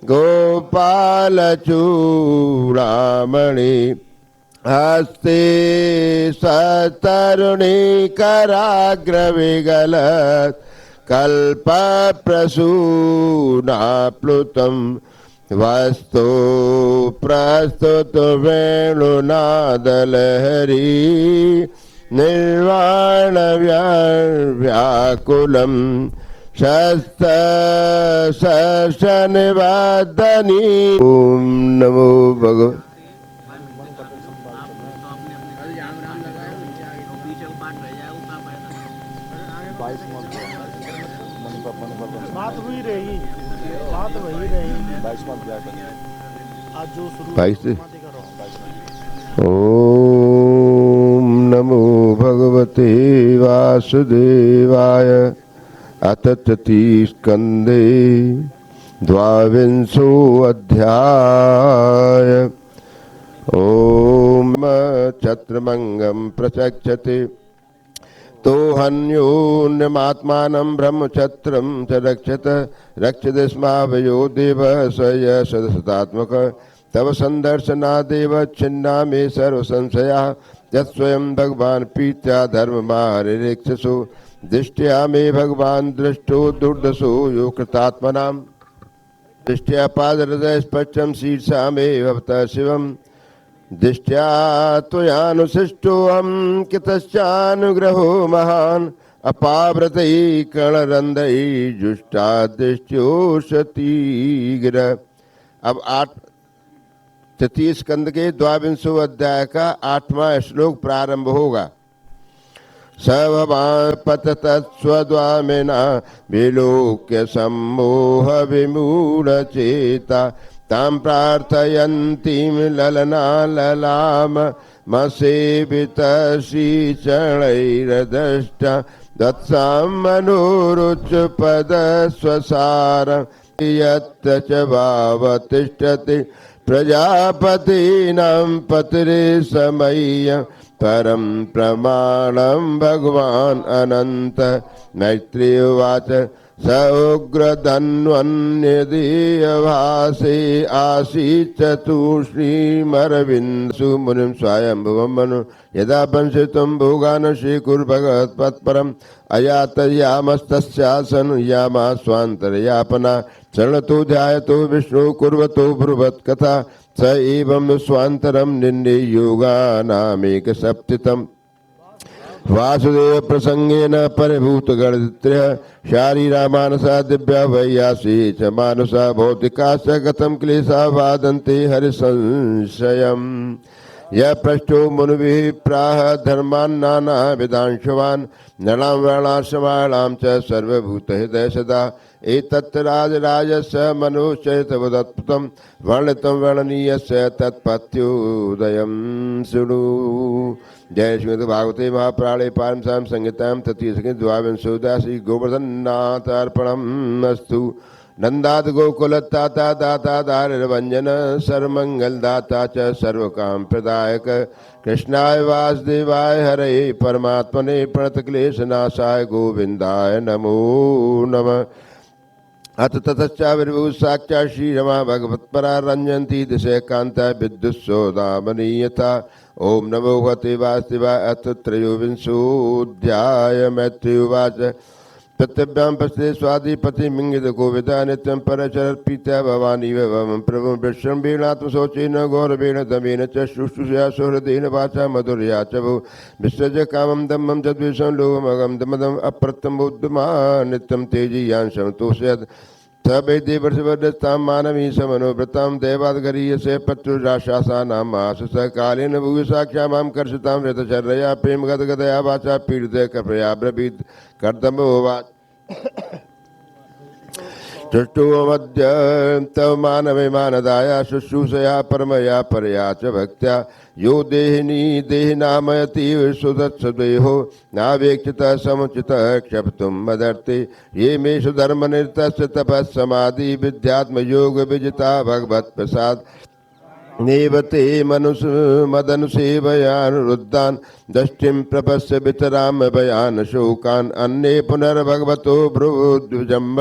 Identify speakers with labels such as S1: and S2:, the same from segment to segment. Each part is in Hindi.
S1: गोपालचूडामणि हस्ते सतरुणीकराग्रविगल कल्पप्रसूनाप्लुतं वस्तु प्रस्तुत वेणुनादलहरी निर्वाण व्याकुलं शस्त्रशनिवादनी। ओम नमो भगवते
S2: बात वही रही, बात वही रही।
S1: 22 ओम नमो भगवते वासुदेवाय। अथ तृतीयस्कन्धे द्वाविंशो अध्याय। ओम छत्रमंगं प्रचक्षते तो हन्योन्यमात्मानं ब्रह्मछत्रं च रक्षते स्मावयो देवः स यः सदसतात्मक तव संदर्शनादेव छिन्ना मे सर्वसंशयाः यत्स्वयं भगवान् पीत्या धर्ममाहरिरेक्षसो दृष्ट्या मे भगवान् दृष्टो दुर्दशो यो कृतात्मनां दृष्ट्या पादहृदय स्पष्टं शीर्षा मे भवतः शिवम् दृष्ट्या त्वयानुशिष्टोऽहं कितश्चानुग्रहो महान् अपाव्रतैः कणरन्ध्रैः जुष्टा दृष्ट्योषतीग्र। अब तृतीय स्कंद के द्वाविंशो अध्याय का 8वां श्लोक प्रारंभ होगा। स भवान् पततस्वद्वामिना विलोक्य सम्मोह विमूढचेता तां प्रार्थयन्तीं ललना ललाम मसेवितश्रीचरणैर्दष्ट दत्सां मनोरुच्चपदस्वसार यत् च भावतिष्ठति प्रजापतीनां पतिरेसमय्य परं प्रमाणं भगवान् अनंत। मैत्री उवाच स उग्रधन्वन्यदीयभासे आसीच्चतुष्णीमरविन्दसु मुनिं स्वयंभुवं मनु यदा वंशितं भोगान् श्रीकुर्भगवत्पत्परम् अयातयामस्तस्यासनु यामा स्वान्तर्यापना शरणतो ध्यायतो विष्णु कुर्वतो ब्रुवत्कथा स एवं स्वान्तरं निन्ने योगानामेकसप्ततिम्। वासुदेव प्रसंगेन परिभूतगणत्रय शारीरा मानसा दिव्या वैयासी च मानसा भौतिकाश्च कथं क्लेशा वादन्ते हरिसंशयम्। यः पृष्ठो मुनिभिः प्राह धर्मान् नानाविधांशवान् नरां वर्णाश्रमाणां च सर्वभूतहृदय सदा एतत् राजराजस्य मनुश्चरितवदत्पुतं वर्णितं वर्णनीयस्य तत्पत्योदयं शृणु। जय श्रीमद् भागवते महापुराणे पारमहंस्यां संहितायां तृतीय द्वाविंशोऽध्यायः श्री गोवर्धननाथ अर्पणम् अस्तु। नंदाद गोकुलदाता दाता दारिर्भंजन सर्वमंगलदाता च सर्वकाम प्रदायक कृष्णाय वासुदेवाय हरे परमात्मने प्रणतक्लेशनाशाय गोविंदाय नमो नमः। अथ ततश्चाविर्भूः साक्षात् श्रीरमा भगवत्परा रञ्जन्ति दिशैकान्ता विद्युत्सौदामनीयता। ओम नमो भगवते वासुदेवाय। अथ त्रयोविंशोऽध्यायः। मैत्री उवाच पृथिव्यां पश्यते स्वाधिपति मिंगित गोविदा नित्यं परचरत्पीत्या भवानीव भवं प्रभुं विश्रम्भेणात्मशौचेन गौरवेण दमेन च शुश्रूषया सुहृदेन वाचा मधुरया च भो विसृज कामं दम्भं च द्वेषं लोभमगं दमदम् अप्रत्यं बुद्धिमा नित्यं तेजीयांशं तोषयत् स वै देवर्षिवदस्तां मानवी समनोवृतां दैवाद्गरीयसे पत्युराशासानां आशुष कालेन भुवि साक्ष्या मां कर्षितां व्रतचर्यया प्रेमगदगदया वाचा पीडितया कृपया ब्रवीत् कर्दमोवाच तुष्टुवमद्य तव मानवे मानदाया शुश्रूषया परमया परया च भक्त्या यो देहिनी देहिनामयतीव सुदत्सदेहो नावेक्षितः समुचितः क्षप्तुं मदर्थे ये मेषु धर्मनिरतस्य तपस्समाधि विद्यात्मयोग विजिता भगवत्प्रसाद नेवते मदनुसेवयानुरुद्धान् दष्टिं प्रपश्य वितराम भयान् शोकान् अन्ये पुनर्भगवतो भ्रुवुद्विजम्ब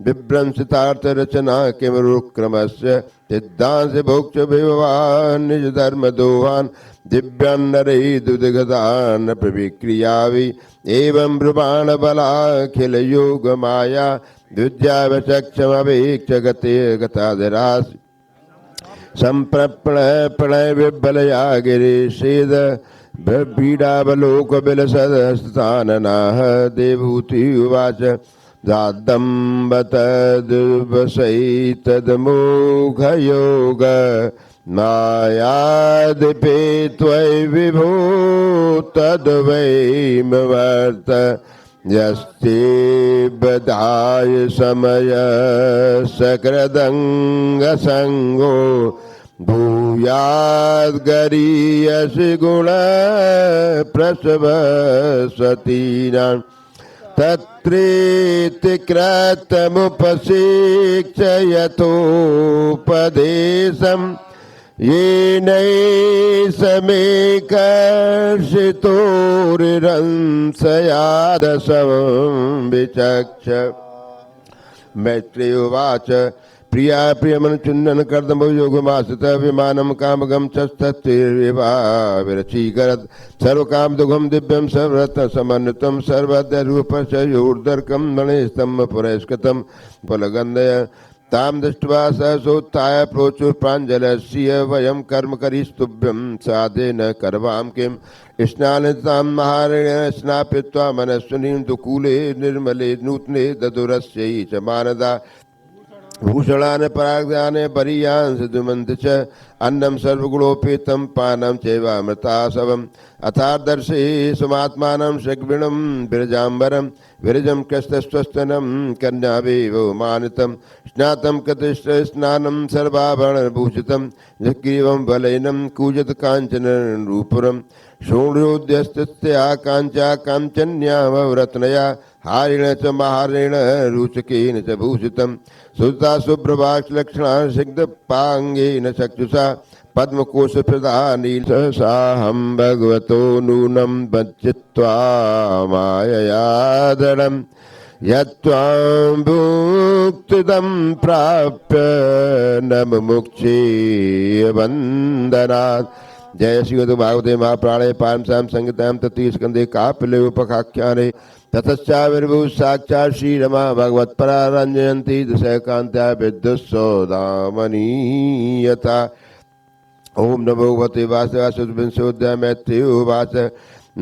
S1: विभ्रंसितार्थरचना किमरुक्रमस्य सिद्धांसि भोक्ष विभवान् निज धर्म दोहान् दिव्यान्नरे दुर्गदान् प्रविक्रियावि एवं ब्रुवाण बलाखिल योग माया द्विज्यावचक्षमवेक्ष गते गताधरास् संप्रप्रणय प्रणय विबलया गिरीशेद पीडावलोक बिलसदस्ताननाः देवहूति उवाच जातम्बतद्वसैतद्मोघयोग मायादिपे त्वयि विभो तद्वैमवर्त यस्ते बधाय समय सकृदंगसंगो भूयाद्गरीयसि गुण प्रसव सतीनां तत्रेति कृतमुपशिक्षयतोपदेशम् येनैसमेकर्षितोरिरंसयादसं विचक्ष मैत्रेय उवाच प्रिया प्रियमनुचुन्दन कर्दमो योगमाश्रित विमानं कामगं चस्तत्तिर्विवाविरचीकरत् सर्वकामदुघं दिव्यं सर्वरत्न समन्वितं सर्वद्यरूपशयोर्दर्कं मणिस्तम्भ पुरस्कृतं फलगन्धय तां दृष्ट्वा सहसोत्थाय प्रोचुः प्राञ्जलस्य वयं कर्म करिस्तुभ्यं साधेन करवां किं स्नानितां महारेण स्नापित्वा मनस्विनीं दुकूले निर्मले नूतने ददुरस्यै च मानदा भूषणानि पराग्यानि बरीयान् सिद्धमन्त च अन्नं सर्वगुणोपेतं पानं चैवामृतासवम् अथादर्शे समात्मानं शग्विणं विरजाम्बरं विरजं कृष्णस्वस्तनं कन्यावेव मानितं स्नातं कतिष्ठस्नानं सर्वाभरणभूषितं जग्रीवं बलैनं कूजत काञ्चनरूपुरं शोण्योद्यस्तस्या काञ्चा काञ्चन्यामरत्नया हारेण च महारेण रुचकेन च भूषितं सुता शुभ्रवाक्लक्षणा सिग्धपाङ्गेन चक्षुषा पद्मकोशप्रदानेन साहं भगवतो नूनं वञ्चित्वा माययादरं यत्त्वां भुक्तिदं प्राप्य न मुमुक्षे वन्दनात्। जय श्रीमद् भागवते महापुराणे पारमश्याम संहितायां तृतीय स्कन्धे कापिले उपखाख्याने ततश्चाविर्भू साक्षात् श्रीरमा भगवत्परा रञ्जयन्ती दशकान्त्या विद्युत्सौदामनीयता। ओम नमो भगवते वासुदेवाय सुविंशोऽध्याय मैत्रेय उवाच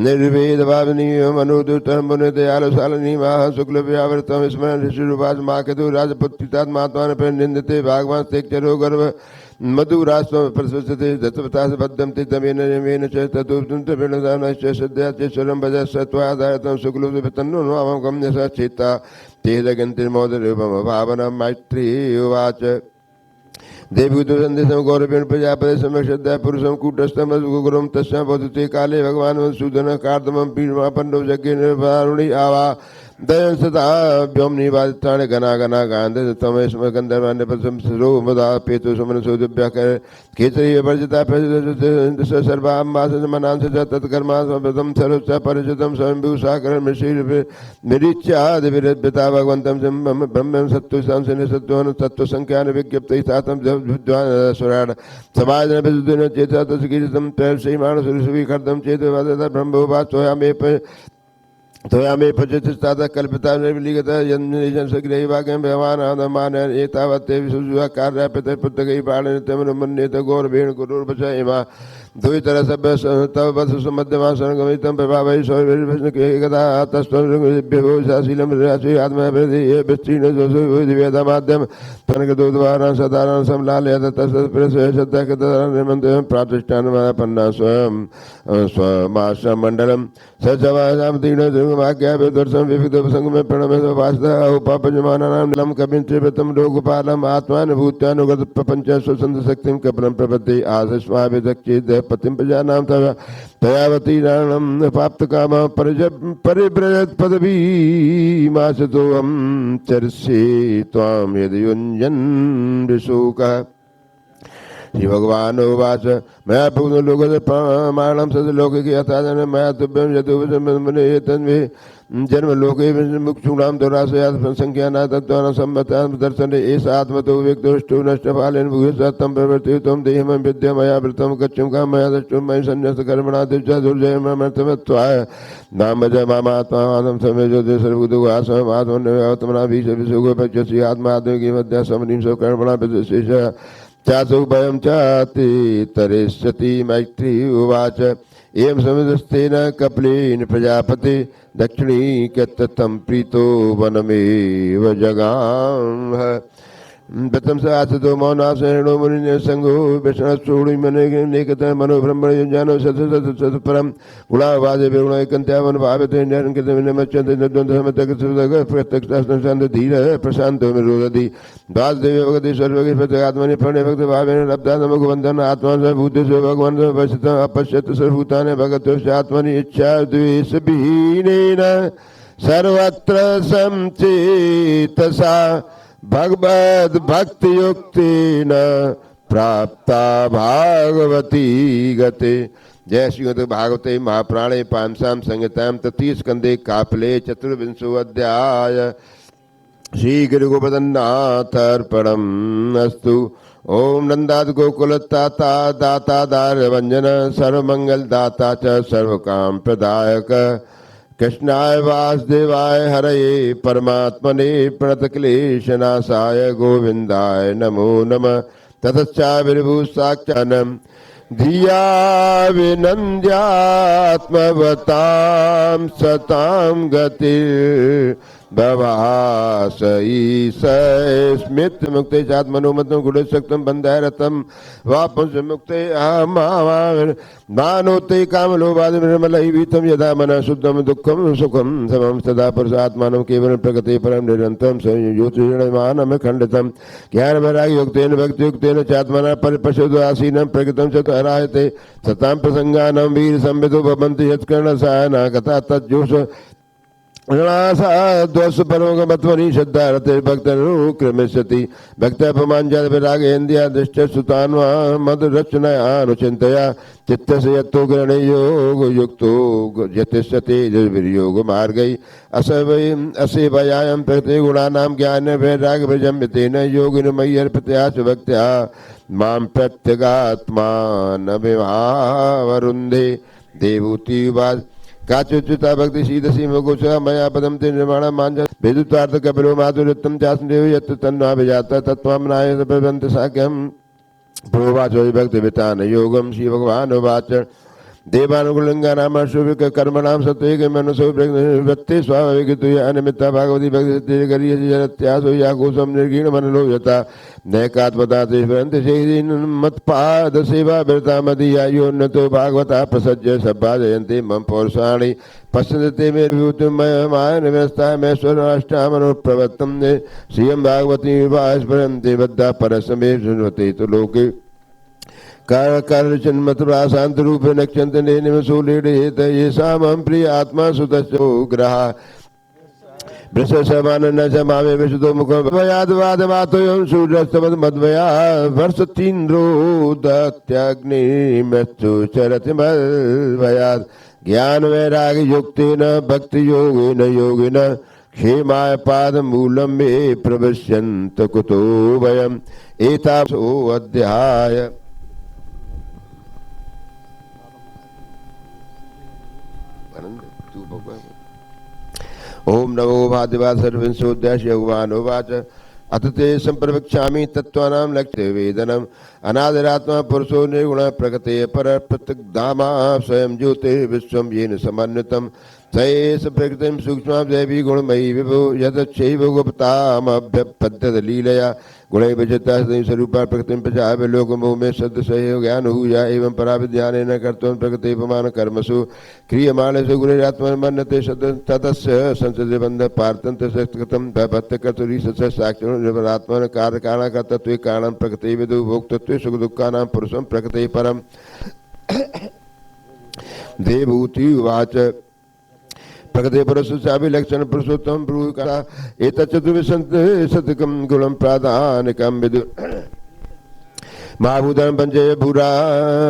S1: निर्वेदभावनीय मनोदुतः मुनिदयालु शालिनी माह शुक्ल व्यावृतम स्मरण ऋषिरुवाच माकेतु राजपुत्रितात्मात्मान पर निंदते भागवान तेक्चरो गर्भ मधुरास्व प्रसुते दत्तवतास बद्धं ते दमेन यमेन च तदुप्तुं विणदानश्च सद्या च स्वरं भजः सत्वादारतं शुक्लुपतन्नो नामं गम्य सचेता ते जगन्तिर्मोदरूपं भावनं मैत्रेय उवाच देवदूतसन्देशं गौरवेण प्रजापते समक्षद्या पुरुषं कूटस्थं गुरुं तस्यां बोधते काले भगवान् सूदन कार्दमं पीडमापन्नो यज्ञेन वारुणि आवा दयं सदा व्योमनिवादित्राणि गणा गणा गान्धे तमे स्म गन्धर्वाण्य प्रसं सरो मदा पेतु सुमन सोदुभ्यकर केसरी वर्जिता प्रसिद्ध सर्वाम्बास मनांस तत्कर्मा समृतं सर्वस्य परिचितं स्वयंभू साकरं ऋषि निरीच्यादि विरद्भिता भगवन्तं ब्रह्मं सत्तु संसने सत्त्वं तत्त्व संख्यान विज्ञप्ति सातं विद्वान् सुराण समाजन विद्युन चेता तस्कीर्तं तैर्षीमाण सुरसुवी खर्दं चेत वदता ब्रह्मोवाच तोया मे पचितस्ताद कल्पिता निर्विलिगता यन्निजन सग्रही वाक्यं भगवान् आदमान एतावत्ते विसुजुः कार्यापिते पुत्रगै पाणिनित्यमनुमन्येत गौरवेण गुरुर्वच इमा द्वितर सभ्य तव वत्स मध्यमा संगमितं प्रभावै सौर्यविष्णुके गदा तस्त्वं शाशीलं राशि आत्मवृद्धि ये विस्तीर्ण दोषो दिव्यतमाद्यं तनकदोद्वारां सदारां समलालयत तस्प्रसय सत्यकतरनिमन्तं प्रातिष्ठानमापन्ना स्वयं स्वमाश्रमण्डलं सजवासां तीर्णदुर्गमाज्ञाभिदर्शं विविधोपसङ्गमे प्रणमे वासुदा उपापजमानानां नीलं कविं त्रिवृतं लोकपालम् आत्मानुभूत्यानुगत प्रपञ्च स्वसन्तशक्तिं कपलं प्रपद्ये आसस्माभिदक्षेद पतिं प्रजानां तयावतीराणं प्राप्तकाम परिव्रजत् पदवीमासतोऽहं चर्ष्ये त्वां यदि युञ्जन् विशोकः श्री भगवान उवाच मया पूर्ण लोकस्य प्रमाणं सद्लोके यथाजन मया तुभ्यं यतुवचमने तन्मे जन्म लोके मुक्षूणां दुराशयात् संख्याना तत्त्वानां सम्मतां दर्शने एष आत्मतो व्यक्तोष्टो नष्टफालेन भूयसत्तं प्रवर्तितं देहमं विद्या मया वृतं गच्छं काम मया दृष्टं मयि सन्न्यस्त कर्मणा दिव्या दुर्जयमर्तमत्वाय नाम ज मामात्मानं समेजो सर्वभूतो आसम आत्मनव्यात्मना विशुगोपच्यसि आत्मात्मिकी मध्या समनीं स्वकर्मणा विशेष चासु भयं चाति तरिष्यति मैत्री उवाच एवं समुदस्तेन कपिलेन प्रजापति दक्षिणीकततं प्रीतो वनमेव जगाम प्रथम से आसतो मौनाशरणो मुनि संगो विष्णुचूड़ी मनेकत मनोब्रह्मण युजानो सत परम गुणावादे गुणैकंत्यावन भावते निरंकित विनमच्यन्ते नद्वन्द्वमतक प्रत्यक्षास्नंद धीर प्रशांतो निरोधति द्वादशदेव भगति सर्वगे प्रत्यगात्मनि प्रणय भक्त भावेन लब्धा नमोगवन्दन आत्मा सर्वभूतेषु भगवान् वसितं अपश्यत् सर्वभूतानि भगतोश्च आत्मनि इच्छा द्वेष विहीनेन सर्वत्र संचेतसा भगवद भक्ति युक्तेन प्राप्ता भागवती गते। जय श्रीमद् भागवते महापुराणे पांसां संहितां तृतीय स्कंदे कापले चतुर्विंशो अध्याय। श्री गुरु गोपदन्नाथ अर्पणम् अस्तु। ओम नंदाद गोकुलताता दाता दारवंजन सर्वमंगल दाता च सर्वकाम प्रदायक कृष्णाय वासुदेवाय हरये परमात्मने प्रणतक्लेशनाशाय गोविंदाय नमो नमः। ततश्चाभिर्भूः साक्षान्नं धिया विनन्द्यात्मवतां सतां गतिर्भवास ईशय स्मित मुक्ते चात्मनोमतं गुणशक्तं बन्धाय रतं वापुंस मुक्ते मानोते कामलोभादिर्मलैवीतं यदा मनः शुद्धं दुःखं सुखं समं सदा पुरुषात्मानं केवलं प्रकृते परं निरन्तं संयोजमानं खण्डितं ज्ञानवैराग्ययुक्तेन भक्तियुक्तेन चात्मना परिपश्यद्वासीनं प्रकृतं च तरायते सतां प्रसंगानां वीरसंविदो भवन्ति यत्कर्णसायना कथा तज्जोष परमगमत्वनि श्रद्धा रते भक्तनुक्रमिष्यति भक्तापमाञ्जात विरागेन्द्रिया दृष्ट सुतान्वा मदरचनयानुचिन्तया चित्तस्य यत्तो ग्रहणे योग युक्तो यतिष्यते निर्वियोग मार्गै असेवयायं प्रकृते गुणानां ज्ञान वैराग भजम्यतेन योगिन मय्यर्पितया च भक्त्या मां प्रत्यगात्मानभिमावरुन्धे देवूतिवाद काचुच्युता भक्ति शीदसी मगोच मया पदम ते निर्माण मांझ विदुतार्थ कपिलो माधुरित्तम चास्देव यत् तन्वा विजाता तत्त्वामनाय प्रबंध साक्यम प्रोवाचो भक्ति वितान योगम श्री भगवान उवाच देवानुकुलिंगानां शुभिक कर्मणां सत्वेक मनुष्यो वृत्ति स्वाभाविक अनिमित्ता भागवती भक्ति करिय जरत्यासो या कोशम निर्गीण मनलो यथा नैकात्मता स्मरन्ति शेदीन मत्पाद सेवा विरता मदीया योन्नतो भागवता प्रसज्य सभा जयन्ते मम पौरुषाणि पश्यन्ते मे विभूतिमय निवस्था मे स्वराष्टामनो प्रवत्तं श्रियं भागवती विभास्मरन्ति बद्धा परसमे शृण्वते तो लोके कारचिन्मथुरा शांत रूप नक्षंतने निमसूलेत ये सामं प्रिय आत्मा सुतश्चो ग्रहा वृष समान न समावे विशुद्धो मुख भयाद्वाद वातोयं सूर्यस्तमद मद्वया वर्षतीन्द्रो दत्याग्नि मृत्यु चरति मद्वयात् ज्ञान वैराग युक्तेन भक्ति योगेन योगिन क्षेमाय पादमूलं मे प्रविश्यन्त कुतो वयम् एतावसो अध्याय। ओम नमो भादिवा सर्विंशोऽध्याय। भगवान् उवाच अथ ते संप्रवक्ष्यामि तत्त्वानां लक्ष्य वेदनम् अनादिरात्मा पुरुषो निर्गुणः प्रकृतेः परः पृथग्धामा स्वयं ज्योतिः विश्वं येन समन्वितं स एष प्रकृतिं सूक्ष्मां दैवी गुणमयी विभो यदक्षैव गुप्तामभ्यपद्यत लीलया गुणैः विजिता स्वरूपा प्रकृतिं प्रजाः लोकमोह में सदसहयोग ज्ञान हुया एवं पराविज्ञानेन कर्तव्यं प्रकृतिपमान कर्मसु क्रियमाणेषु गुणैरात्मन्यते तदस्य संसदे बन्ध पार्थन्त सत्कृतं भक्तकर्तुरी साक्षात्मन कार्यकारणकर्तृत्वे कारणं प्रकृते विदु भोक्तृत्वे सुख दुःखानां पुरुषं प्रकृते परम्। देवहूति उवाच प्रकृते पुरुषाभिलक्षण पुरुषोत्तम ब्रूहिका एतच्चतुर्विंशतिकं गुणं प्राधानिकं विदु महाभूतान पंचे भूरा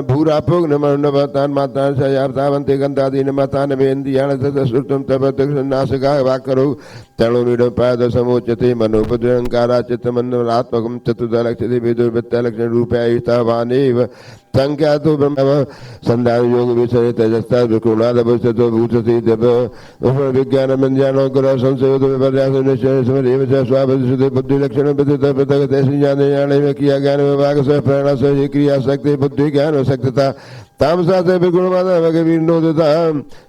S1: भूरा पुग नमतान मातान सयावतावंते गंधादीन मातान वेन्द्रियाण ततसुतम तपतनाशका वाकरो तणुनिडं पाद समोच्यते मनोपद्रंकारा चित्तमन्नरात्मकं चतुर्दलक्षते विदुर्वृत्तलक्षण रूपयायुतावानेव संख्यातो ब्रह्म संधान योग विषय तेजस्ता विकुणादभुस्ततो भूतति देव विज्ञान मंज्ञानो गुरु संशयोतो विपर्यास निश्चय स्मरेव च स्वाभुते बुद्धि लक्षण विदित प्रतगते ज्ञाने ज्ञाने किया ज्ञान विभाग से प्रेरणा से क्रिया शक्ति बुद्धि ज्ञान शक्तिता तामसा से विगुणवाद भगवीर्नोदिता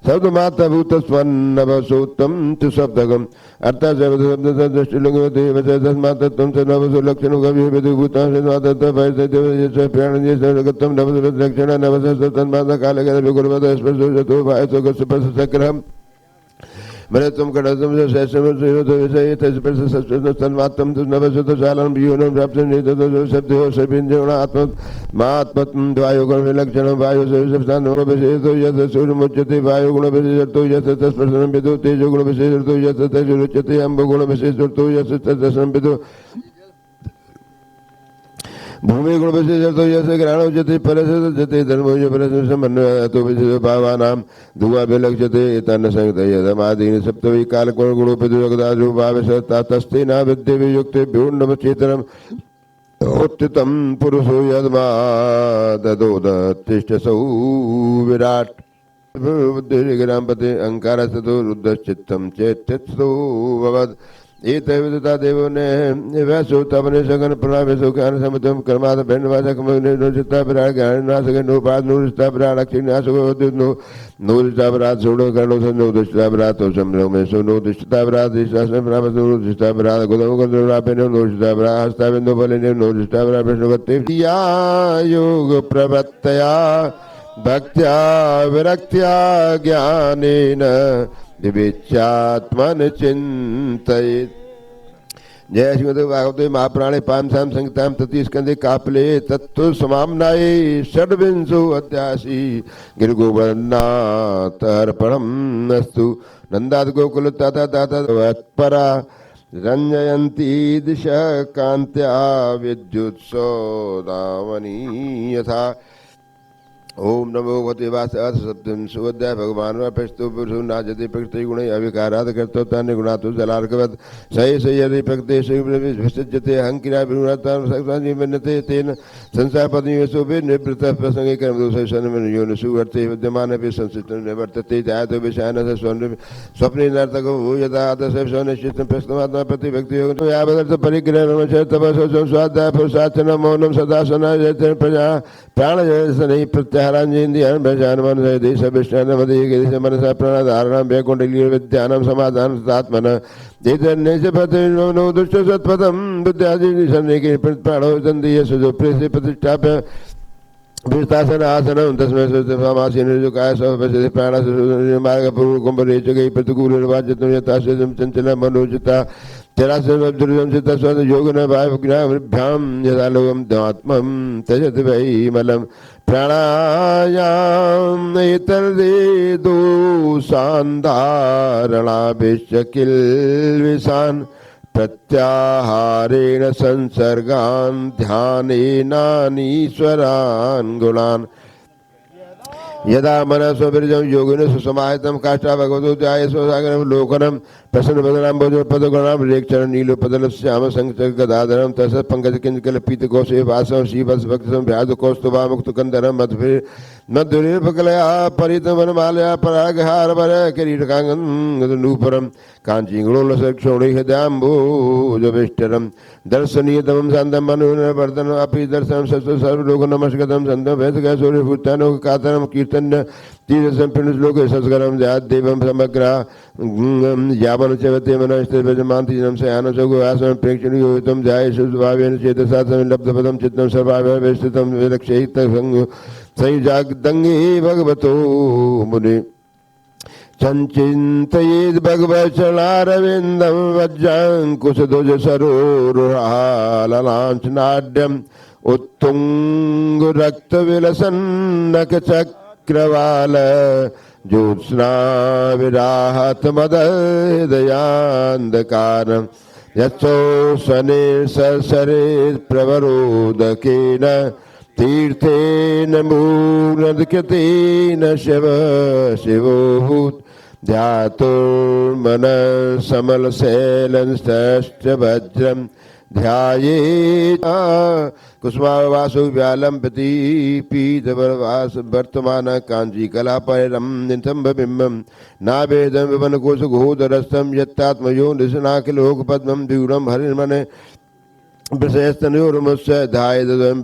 S1: शब्द माता भूत स्वन्नवसोत्तम तु शब्दगम अर्थात शब्द दृष्टिलिंगवती वचय तस्मात् तत्त्वं च नवसो लक्षणो गव्य विदुभूतं शब्दात् वैसे प्रेरण जगत्तम नवस लक्षण नवस तन्माता काले गद विगुणवाद स्पर्शो जतो भायतो गस्पर्श चक्रम मरतम कड़तम से शैशव श्रीवतो विषय तस्पर्श सस्पर्श तन्मात्रम तु नवसतो शालन व्यूनं प्राप्तं निततो शब्दो सर्वेन्द्रियण आत्म मात्मत्म वायुगुण विलक्षण वायु सर्वस्थान विशेषतो यत् सूर्यमुच्यते वायुगुण विशेषतो यत् तस्पर्शनं विदु तेजोगुण विशेषतो यत् तैजुच्यते अम्बुगुण विशेषतो यत् तत्दर्शनं विदु भूमि गुण विशेषतो यस्य ग्रहणो जते परसजते धर्मो य परसमन्वयतो विशेषो भावानां धुआ विलक्षते एतान संगतय यदमादीन सप्तवी काल गुण गुणोपदयोगदादो भावसता तस्तेना विद्ये युक्ते भ्यूर्नमचेतनम उत्थितं पुरुषो यद्मा ददोदतिष्ठसौ विराट बुद्धिर्ग्रामपते अहंकारस्ततो रुद्धश्चित्तं चेत्यत्सो भवद एतविदता देवो ने वैसो तपने सगन प्रणावेशो ज्ञान समतम कर्माद बेनवासक नोचिता विराट ज्ञान नासक नोपाद नूरिता विराट अक्षि नासको नो नूरिता विराट सोडो कर्णो नो दुष्टा विराट तो समरो में सो नो दुष्टा विराट शासन प्राप्त नो दुष्टा विराट गोदम गोदम रापे नो दुष्टा विराट हस्ता बिंदु बोले नो दुष्टा विराट विष्णुवत्ते या योग प्रवत्तया भक्त्या विरक्त्या ज्ञानेन दिव्यात्मन चिंतित जय श्रीमद भागवते महापुराणे पांचाम संहिताम तृतीय स्कंदे कापले तत्व समाम्नाये षड्विंशो अध्यासी गिरगोवर्धनाथ अर्पणम् अस्तु नंदाद गोकुल ताता ताता वत्परा रंजयन्ती दिशा कांत्या विद्युत्सो दावनी यथा ओम नमो भगवते वासुदेवाय सप्तम सुवध्याय भगवान प्रस्तु पुरुषो नाजते प्रकृति गुणे अविकारात् कर्तव्यानि गुणातो जलार्कवत् सहि सयदि प्रकृति विसज्जते अहंकिरा विनुरातां सक्तानि मन्यते तेन संसारपतिवेशो निवृत्तः प्रसंगे कर्मदोषेषु योनिषु अर्थे विद्यमानपि संसितं निवर्तते जायतो विषयानः स्वप्ने नर्तको यदा आदर्शः निश्चितं प्रश्नमात्मा प्रतिव्यक्तियोगो यावदर्थ परिग्रहणं च तपसो स्वाध्याय पुरुषार्चनं मौनं सदासना प्रजा प्राणजनसनैः प्रत्याहारांजेन्द्रियान् भजानमनः देश विष्णुनमदेश मनसा प्रणधारणं वैकुण्ठलीय विद्यानां समाधानतात्मनः चैतन्यस्य पतिनो दुष्ट सत्पथं बुद्ध्यादिशन्निके प्राणो चन्द्रिय सुजो प्रेसे प्रतिष्ठाप्य विस्तासन आसनं तस्मै समासीनजुकाय सवपश्यते प्राणमार्गपूर्वकुम्भरेचकै प्रतिकूलवाच्यतं यथाश्चर्यं चञ्चलं मनोचिता चराचरमब्दुर्यं चित्तस्वाद योगिन वायुज्ञाभ्यां यथा लोकं दात्मं त्यजति वै मलं प्राणायाम इतर्देदो सांधारणाभिश्च किल्विषान् प्रत्याहारेण संसर्गान् ध्यानेनानीश्वरान् गुणान् यदा मनसो विरजं योगिनो सुसमाहितं काष्ठा भगवतो ध्याये स्वसागरं लोकनं प्रसन्नवदनां भोजपदगुणां रेक्षण नीलोपदलश्याम संचक गदाधरं तस्य पंकज किंजकल पीतकोशे वासं श्रीवत्सभक्तं भ्यादकौस्तुभा मुक्तकन्दरं मधुरेपकलया परितवनमालया परागहारवर किरीटकाङ्गं नूपुरं काञ्चीगुणोलसक्षोणिहृदयाम्बोजवेष्टरं दर्शनीयतमं शान्तं मनोहरवर्धनम् अपि दर्शनं सर्वलोकनमस्कृतं सन्तं वैसकसूर्यभूतानोकातरं कीर्तन्य तीर्थसंपन्नश्लोके संस्कारं जाद्देवं समग्रा यावन् चवते मनस्थिर्भजमान्तिजनं शयानं सगुहासनं प्रेक्षणीयोहितं जायेषुभावेन चेतसा लब्धपदं चित्तं सर्वावेष्टितं विलक्षयितं संयुजाग्दङ्गे भगवतो मुने संचिन्तयेद् भगवच्चरणारविन्दं वज्राङ्कुशध्वजसरोरुहाललाञ्छनाढ्यम् उत्तुङ्गरक्तविलसन्नखचक्रवाल ज्योत्स्ना विराहतमदहृदयान्धकारं यत्सोऽशनिर्सरसरे प्रवरोदकेन तीर्थेन मूर्धकृतेन शिव शिवोभूत ध्यातुर्मनसमलशैलंश्च वज्रं ध्यायेत् कुसुमावासो व्यालम्बति पीतवरवास वर्तमान कांची कलापरम निसंबिंबम नाभेदम विवन कोशघोदरस्थम यत्तात्मयो निशनाखिलोकपद्मं द्यूरम हरिमन विषयस्तनोर्मुस्य धायदं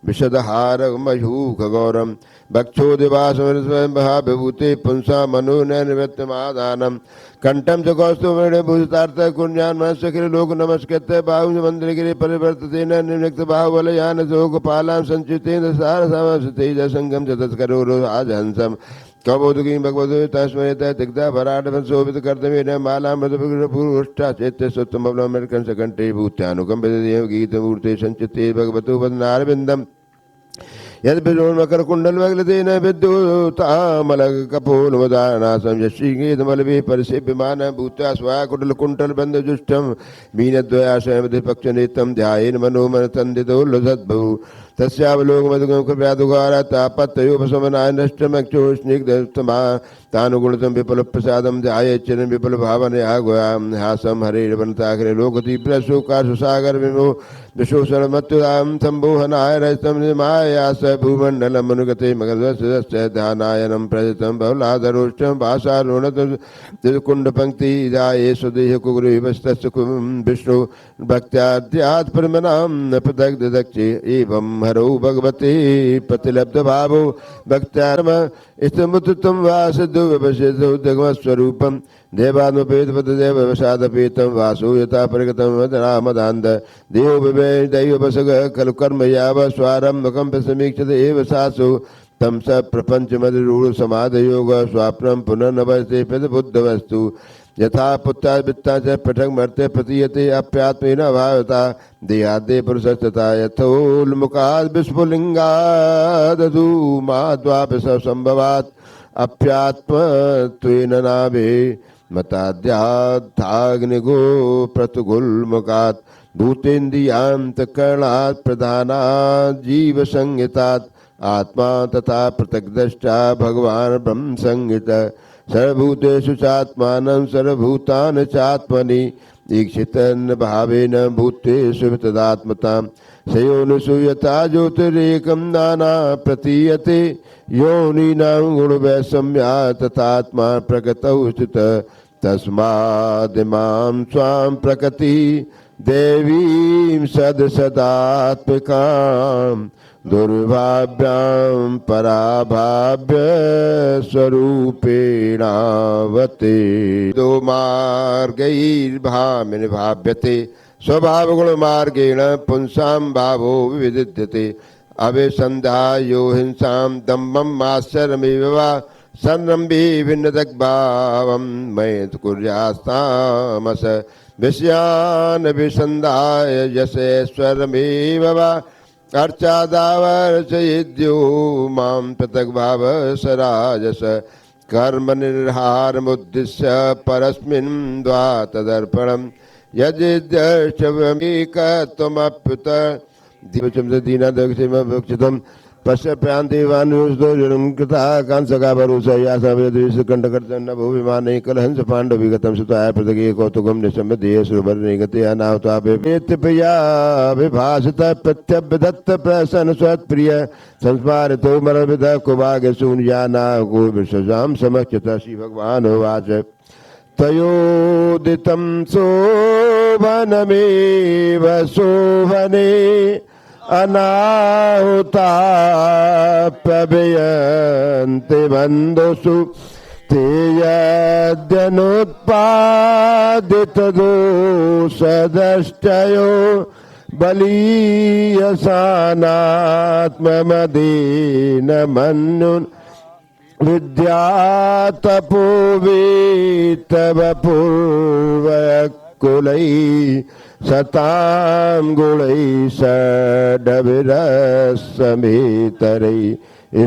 S1: विशदहारमयूखगौरम भक्षोदिवासमहाविभूते पुंसा मनोनैर्वृत्तमादानं कंठम च कौस्तुभूषितार्थ कुञ्जान् मनस्सखिल लोक नमस्कृत्य बाहुं मंद्रगिरि परिवर्ततेन निर्निक्त बाहुबलयान शोकपालां संच्युतेन सारसामस्तेज संगम च तत्करोराजहंसम् कबोधुकी भगवतो तस्मैत दिग्धा भराडभं शोभित कर्तमेन मालां मृतपुरुष्टा चैत्य सुत्तमबलमर्कं सकण्ठे भूत्यानुकम्पितदेव गीतमूर्ते संचिते भगवतो वदनारविन्दम् यद्भिर्मकरकुण्डलवग्लतेन विद्युतामलकपोलवदानासं यश्रीगीतमलभे परिसेव्यमान भूत्वा स्वाकुटलकुण्डलबन्धजुष्टं मीनद्वयाशयमधिपक्षनेत्रं ध्यायेन मनोमनतन्दितोल्लसद्भुः तस्यावलोकमधुकंकव्याधुगारतापत्तयोपशमनाय नष्टमक्षोष्णिग्धस्तमा तानुगुणतं विपुलप्रसादं ध्यायेच्चरं विपुलभावनयागुहासं हरेर्वनताखिरे लोकतीव्रशोकाशुसागर विमो विशोषणमत्युदां सम्बोहनाय रजतं निमायास भूमण्डलम् अनुगते मगधस्य ध्यानायनं प्रजतं बहुलाधरोष्टं भाषारोणकुण्डपङ्क्ति ध्याये स्वदेह कुगुरुवस्तस्य विष्णु भक्त्याद्यात् परमनां पृथक् ददक्षे एवं हरौ भगवते प्रतिलब्ध भावो भक्त्यार्म इष्टमुत्तम वासदो व्यवसितो जगमस्वरूपं देवानुपेतपतदेव वसादपेतं वासो यथा परिगतं वदनामदान्द देव विवे दैववसग खलु कर्म याव स्वारम्भकं समीक्षत एव सासु तं स प्रपञ्चमधिरूढ समाधयोग स्वाप्नं पुनर्नवस्ते प्रतिबुद्धवस्तु यथा पुत्ता वित्ता च पृथक् मर्त्य प्रतीयते अप्यात्मेन भावता देहादे पुरुषस्तथा यथोल्मुखाद् विस्फुलिङ्गादधूमाद्वापि संभवात् अप्यात्मत्वेन नाभे मताद्याग्निगो प्रतिगुल्मुखात् भूतेन्द्रियान्तकरणात् प्रधानात् जीवसंहितात् आत्मा तथा पृथग्द्रष्टा भगवान् ब्रह्म संहित सर्वभूतेषु चात्मानं सर्वभूतानि चात्मनि ईक्षितन् भावेन भूतेषु तदात्मतां सयोनिषु यथा ज्योतिरेकं नाना प्रतीयते योनीनां गुणवैषम्या तथात्मा प्रकृतौ स्थित तस्मादिमां स्वां प्रकृति देवीं सदसदात्मिकां दुर्भाव्यां पराभाव्य स्वरूपेणावते दो मार्गैर्भामिनि भाव्यते स्वभावगुण मार्गेण पुंसां भावो विविध्यते अभिसन्धायो हिंसां दम्भं मात्सर्यमेव वा संरम्भे भिन्नदग्भावं मयि कुर्यास्तामस विषयान् विसन्धाय यशेश्वरमेव वा अर्चादावर्चयेद्यो मां पृथग्भाव सराजस कर्म निर्हारमुद्दिश्य परस्मिन् द्वा तदर्पणं यजिद्यर्षवमेकत्वमप्युत दीनदक्षिमभक्षितं पश्य प्रान्तिवानुष्दोजनं कृता कांसकाभरूषयासवेदविषकण्ठकर्तन्न भूविमाने कलहंस पाण्डविगतं सुताय पृथगे कौतुकं निशम्यदेह सुवर्णिगते अनाहुताभिप्रिया विभासित प्रत्यभ्यदत्त प्रसन्न स्वत्प्रिय संस्मारितो मरविद कुभाग्य शून्याना को विश्वजां समक्षत श्री भगवान् उवाच तयोदितं शोभनमेव शोभने अनाहुता प्रभयन्ति बन्धुषु ते यद्यनुत्पादितदोषदष्टयो बलीयसानात्ममदेन मन्युन् विद्यातपोवेतव पूर्वकुलै सतां गुणै षडविरसमेतरै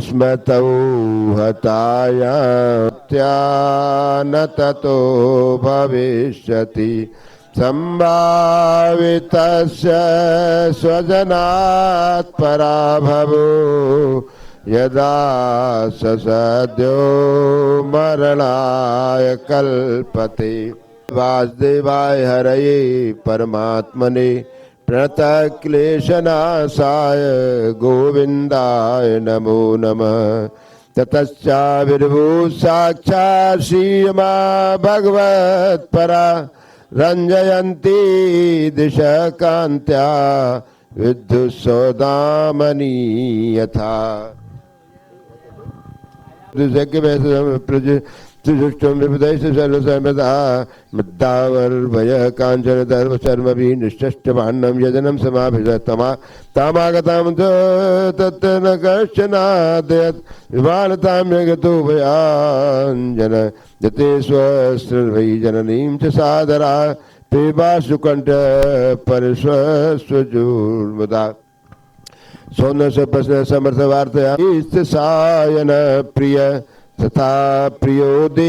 S1: स्मतौ हतायात्या न ततो भविष्यति संभावितस्य स्वजनात् पराभवो यदा सद्यो मरणाय कल्पते। वासुदेवाय हरये परमात्मने प्रणतक्लेशनाशाय गोविन्दाय नमो नमः। ततश्चाविर्भूत् साक्षात् श्रीमा भगवत्परा रञ्जयन्ती दिशकान्त्या विद्युत्सौदामनी यथा। मद्दावर्भय कांचन धर्म शर्मभि निष्ठष्टभाण्डं यजनं समाभिषतमा तामागतां तत्र न कश्चनादयत् विमानतां यगतो भयाञ्जन यते स्वस्त्रवै जननीं च सादरा पिबाशुकण्ठ परिस्वस्वजुर्मुदा सौन से प्रश्न समर्थ वार्तया सायन प्रिय तथा प्रियोदेयव्रतां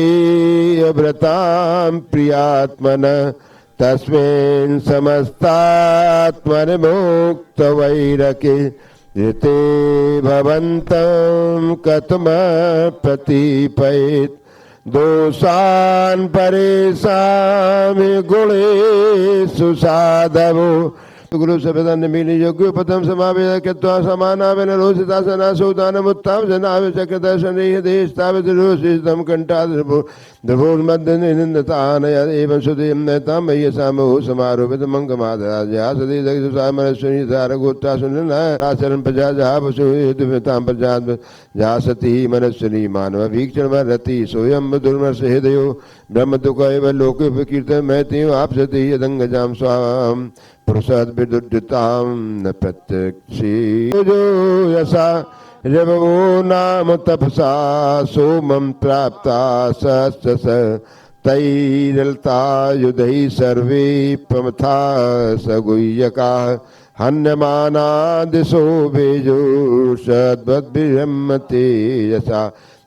S1: प्रियात्मन तस्मिन् समस्तात्मनिमुक्तवैरके ऋते भवन्तं कथम प्रतिपयेत् दोषान् परेषां गुणेषु साधवो गुरु सभेदन मिली योग्य पदम समावेद कृत्वा समानावेन रोषितासना सौदानमुत्ताम जनावे चक्रदर्शन देशतावे रोषितम कंठाद्रभो द्रभोर्मध्यनिन्दतान एवं सुदेम नताम मय्यसामो समारोपित मंगमादराज्या सदे दक्षसामरश्वनी धारगोत्ता सुनन आचरण प्रजा जापसुताम प्रजा जासती मनस्विनी मानव भीक्षण रति सोयम दुर्मर्ष हृदयो ब्रह्म दुख एव लोके कीर्तन महति आपसति यदंगजाम स्वाम पुरुषाद विदुद्धितां न प्रत्यक्षी यसा रवो नाम तपसा सोमं प्राप्ता सस्स तैरलतायुधैः सर्वे प्रमथा सगुह्यका हन्यमाना दिशो भेजुषद्वद्भिरमते यसा।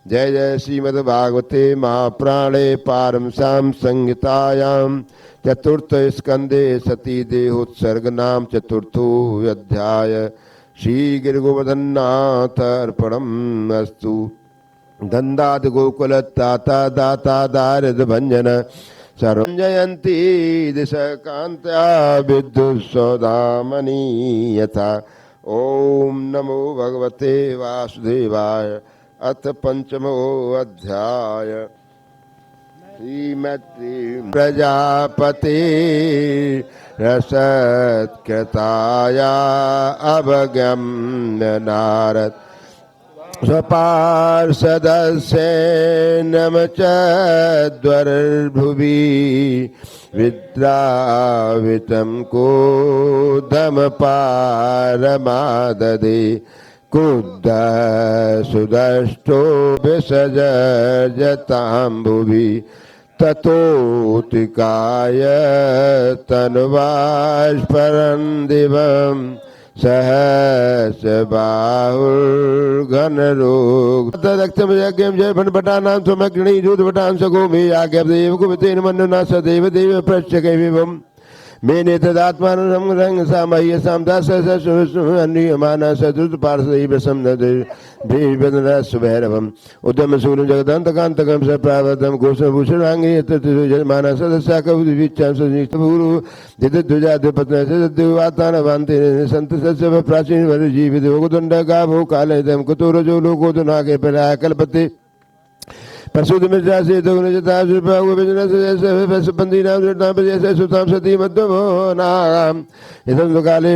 S1: जय जय श्रीमद्भागवते महापुराणे पारमसां संहितायां चतुर्थ स्कंदे सती देहोत्सर्ग नाम चतुर्थो अध्याय। श्री गिरिगोवर्धननाथ अर्पणम् अस्तु। दंदाद गोकुल ताता दाता दारिद भंजन सर्वंजयंती दिशकांत्या विद्युत्सौदामनी यथा। ओम नमो भगवते वासुदेवाय। अथ पंचमो अध्याय। श्रीमती प्रजापति रसत्कृताया अवगम्य नारद स्वपार्षदस्येन चद्वर्भुवि विद्रावितं कोदमपारमाददे कुद्ध सुदष्टो विसर्जतां भुवि ततोतिकाय तनुवास्फरन् दिवं सहस बाहुर्घनरोग तदक्षम यज्ञं जय भटभटानां स्वमग्नि रुद्रभटां सगोमे आज्ञादेव कुपितेन मन्युना सदैव देव प्रत्यकैवम् मेने तदात्मानं रंग सामह्य सामदास अन्यमाना सदृत पार्श्व समनदन सुभैरवम् उद्यम सूर्य जगदन्तकान्तकं सप्रावतम घोषभूषणांगे तत्माना सदस्या कविचां सनिष्ठभूरु दिदध्वजादिपत्नवातानवान्ते संत सस्य प्राचीन वर जीवित गोदंड गाभो कालयदम कुतुरजो लोकोदनागे पराय कल्पते परशुद्ध मिर्जा से दोगुणजता बंदी नाम सुताम सती मध्यमो नाम इदं काले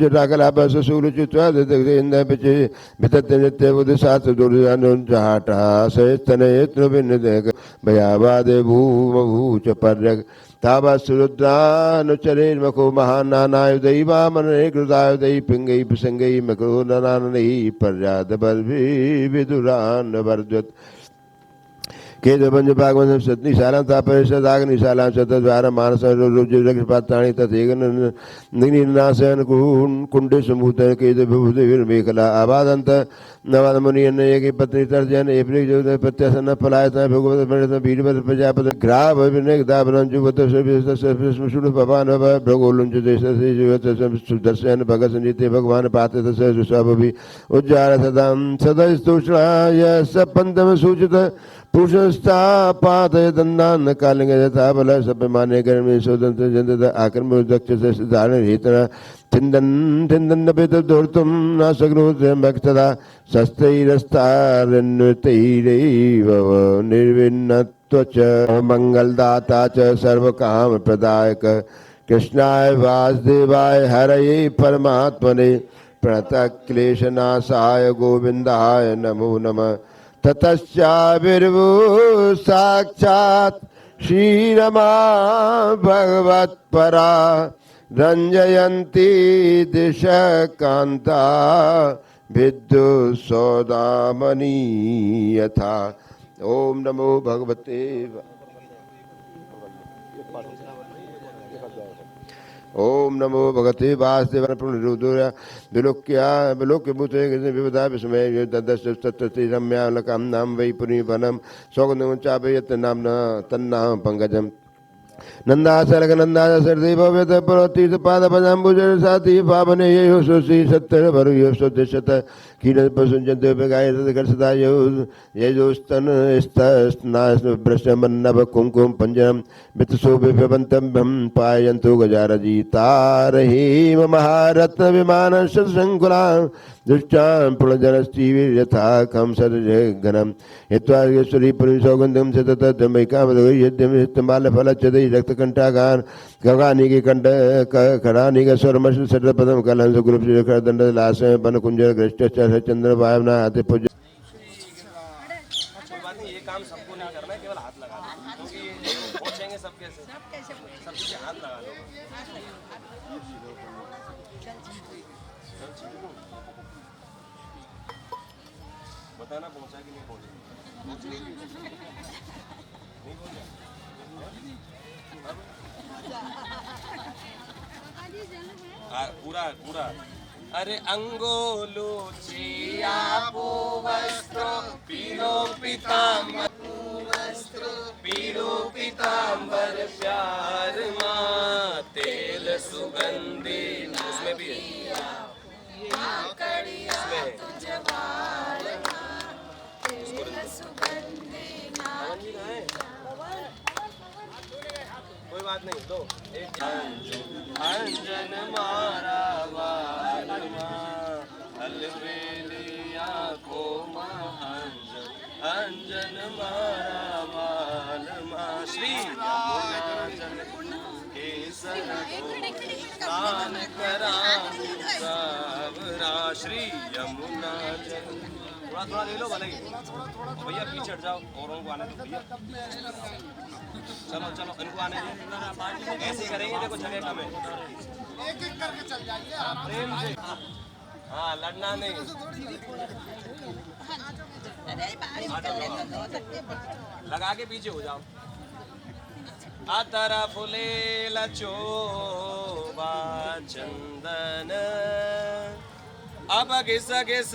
S1: जटाकलापसूल चित्वा नृत्य बुद्धिशास्त्र दुर्जानुजाटा सस्तनयत्नुभिन्नदेक भयावादे भूमभूच पर्यक तावत्सुरुद्रानुचरेन्मको महानानायुधै वामनै कृतायुधै पिङ्गै पिसङ्गै मकरो ननानै पर्यादबल्भिः विदुरान् वर्जत् केद पंच भागवत सतनी शाला तापरिषद आग्नि शाला शतद्वार मानस रुजि रक्षपातानि तथेगन निनाशन कुंडे समूतन केद विभूति विरमेखला आबादंत नवाद मुनि एक पत्नी तर्जन एप्रिल जो प्रत्यासन पलायत भगवत मणित वीरवत प्रजापति ग्राव विनेक दाबरं जुवत सुषुण पवन भगोलुंज देश से जुवत सुदर्शन भगत संजीते भगवान पाते तस सुसभि उज्जाल सदा सदा स्तुष्णाय सपंतम सूचित पुरुषस्था पातय दंडान कालिंग यथा बल सब माने गर्मी सोदंत जंत आक्रम दक्ष से धारण हेतरा चिंदन चिंदन नपित दोर्तुम न सग्नो त्र्यंबकतदा शस्त्रैरस्तारन्वितैरेव निर्विन्नत्वच मंगलदाता च सर्वकाम प्रदायक कृष्णाय वासुदेवाय हरये परमात्मने प्रणतः क्लेशनाशाय गोविंदाय नमो नमः ततश्चाविर्भू साक्षात् श्रीरमा भगवत्परा रंजयन्ती दिशकान्ता विद्युत्सौदामनी यथा। ओम नमो भगवते ओम नमो भगवते वासुदेवाय पुनरुदूर्य विलोक्या विलोक्य भूते विविधा विस्मय तद्दश्री रम्यालकां नाम वै पुरी वनम सौगंधं चापयत नाम्ना तन्नाम पंकजम नंदासरग नंदासरदेव व्यत तीर्थ पाद पदाम्बुज साथी पावने यो सुशी सत्तर भरु यो सुदशत कीरत पसुंजन्ते गाय सदा यजोस्तन स्तनास ब्रशमन्नव कुंकुम पंजरम वित्तशोभिभवन्तभ्यं पायन्तु गजारजीतारहीम महारत्न विमान शतशङ्कुलां दृष्टां पुनर्जनस्तीर्यथा खं सदघनम् हित्वार्गेश्वरी पुरी सौगन्धं सततमैकामदयद्यं हितमालफलच्छदै रक्तकण्ठागान् गगानिके कंठ खड़ानिके स्वरमश सटपदं कलहंस गुरुप श्रीखरदंड लासय पनकुंजर गृष्टश्च चंद्र वायवना आते पूज्य।
S3: ये काम सबको नहीं करना है, केवल हाथ लगा दो, क्योंकि पहुंचेंगे सब कैसे हाथ लगा दो। बताना पहुंचा कि नहीं पहुंचा? पूरा पूरा अरे अंगोलो चियापो वस्त्रो पीरो पीतांबर प्यार माँ तेल सुगंधी उसमें भी है कोई बात नहीं दो एक अंजन मारा वालमा अलवेलिया को अंजन मारा वालमा श्री केसर स्नान करा श्री यमुना जल थोड़ा थोड़ा ले लो भले भैया पीछे हट जाओ औरों को आने दो भैया चलो चलो इनको आने दो ऐसे करेंगे देखो जगह कम है एक एक करके चल जाइए प्रेम से हाँ लड़ना नहीं लगा के पीछे हो जाओ आतरा फुले लचोबा चंदन अब घिस घिस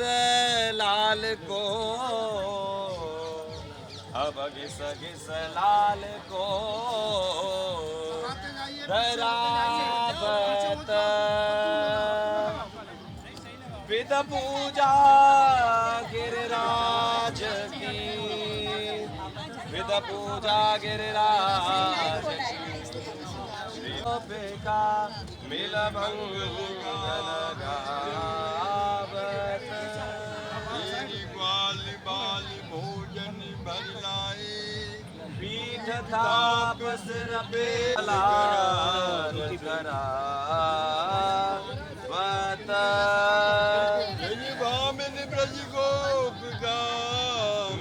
S3: लाल को अब घिस घिस लाल को धरावत विद पूजा गिरिराज की विद पूजा गिरिराज का मिल मंगल गावत बाल भोजन भरलाए पीठ तापस रपे करावत ब्रज गोप गा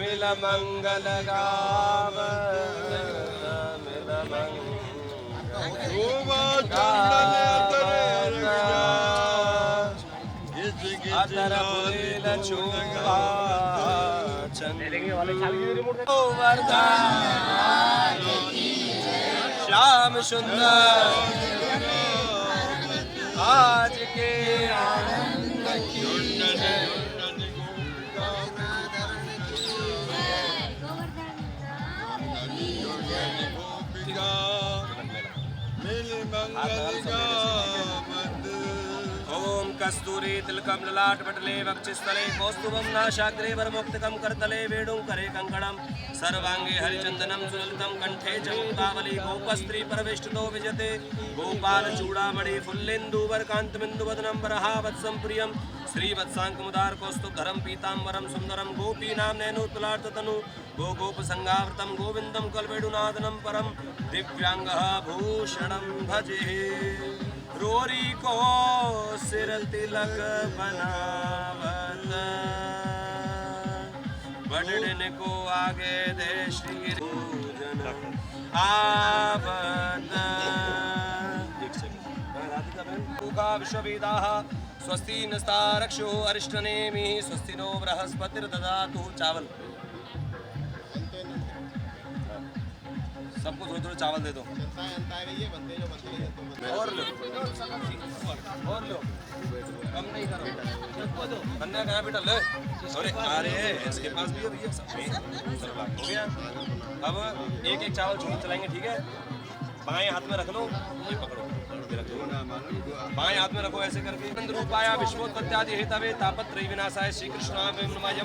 S3: मिल मंगल गावत मिल मंगल अतर फुलेल चोबा श्याम सुंदर आज के आनंद की ओम कस्तूरी तिलकम ललाट पटले वक्षस्थले कौस्तुभम नाशाग्रे वरमुक्तकम करतले वेणुं करे कंकणम सर्वांगे हरिचंदनम सुललितम कंठे च मुक्तावली गोपस्त्री परवेष्टितो विजते गोपाल चूड़ामणि फुल्लेन्दुवर कांतबिन्दुवदनं वरहावत्सं प्रियं श्रीवत्सांकमुदार कौस्तुभधरं पीतांबरं सुंदरं गोपीनां नैनोत्पलार्ततनु गोगोपसंगावृतं गोविन्दं कलवेणुनादनं परं दिव्यांगः भूषणं भजे रोरी को सिर तिलक बनावत बड़न को आगे दे श्री पूजन आवत विश्ववेदाः स्वस्ति नस्तारक्षो अरिष्टनेमि स्वस्ति नो बृहस्पतिर्दधातु चावल सबको थोड़ा थोड़ा चावल दे दो और लो कम नहीं करो अन्ना कहाँ बेटा ले अरे इसके पास भी है भैया सब हो गया। अब एक एक चावल छोड़ चलाएंगे ठीक है। बाएं हाथ में रख लो ये पकड़ो बाएं हाथ में रखो ऐसे करके रूपाया विश्वोत्पत्त्यादि हेतवे तापत्रय विनाशाय श्री कृष्णाय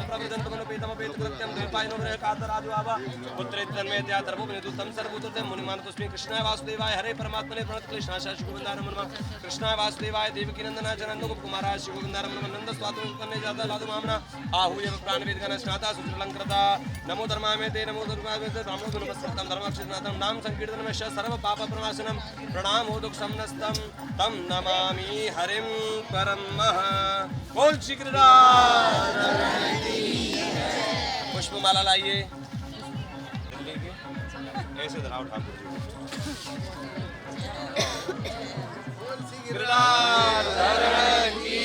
S3: प्रवृदन्त मनोपेतमपेत कृत्यं द्वैपायनो ग्रह कातरादिवावा पुत्रेत्तन्मे त्या धर्मोपनितुतं सर्वभूतते मुनिमान तस्मै कृष्णाय वासुदेवाय हरे परमात्मने प्रणत क्लेशाय श्री गोविन्दाय नमः कृष्णाय वासुदेवाय देवकी नंदनाय जनान्दो गोपकुमाराय श्री गोविन्दाय नमः नंद स्वातु उत्पन्ने जाता लादु मामना आहूय प्राणवेदगण स्नाता सुचलंकृता नमो धर्मामे ते नमो धर्मामे ते रामो गुणवस्त्रं धर्मक्षेत्रनाथं नाम संकीर्तनमेश सर्व पाप प्रणाशनम प्रणाम हो दुख समनस्तम तम नमामि हरिम परम बोल श्री कृष्ण पुष्पमाला लाइए ऐसे धराओ ठाकुर जी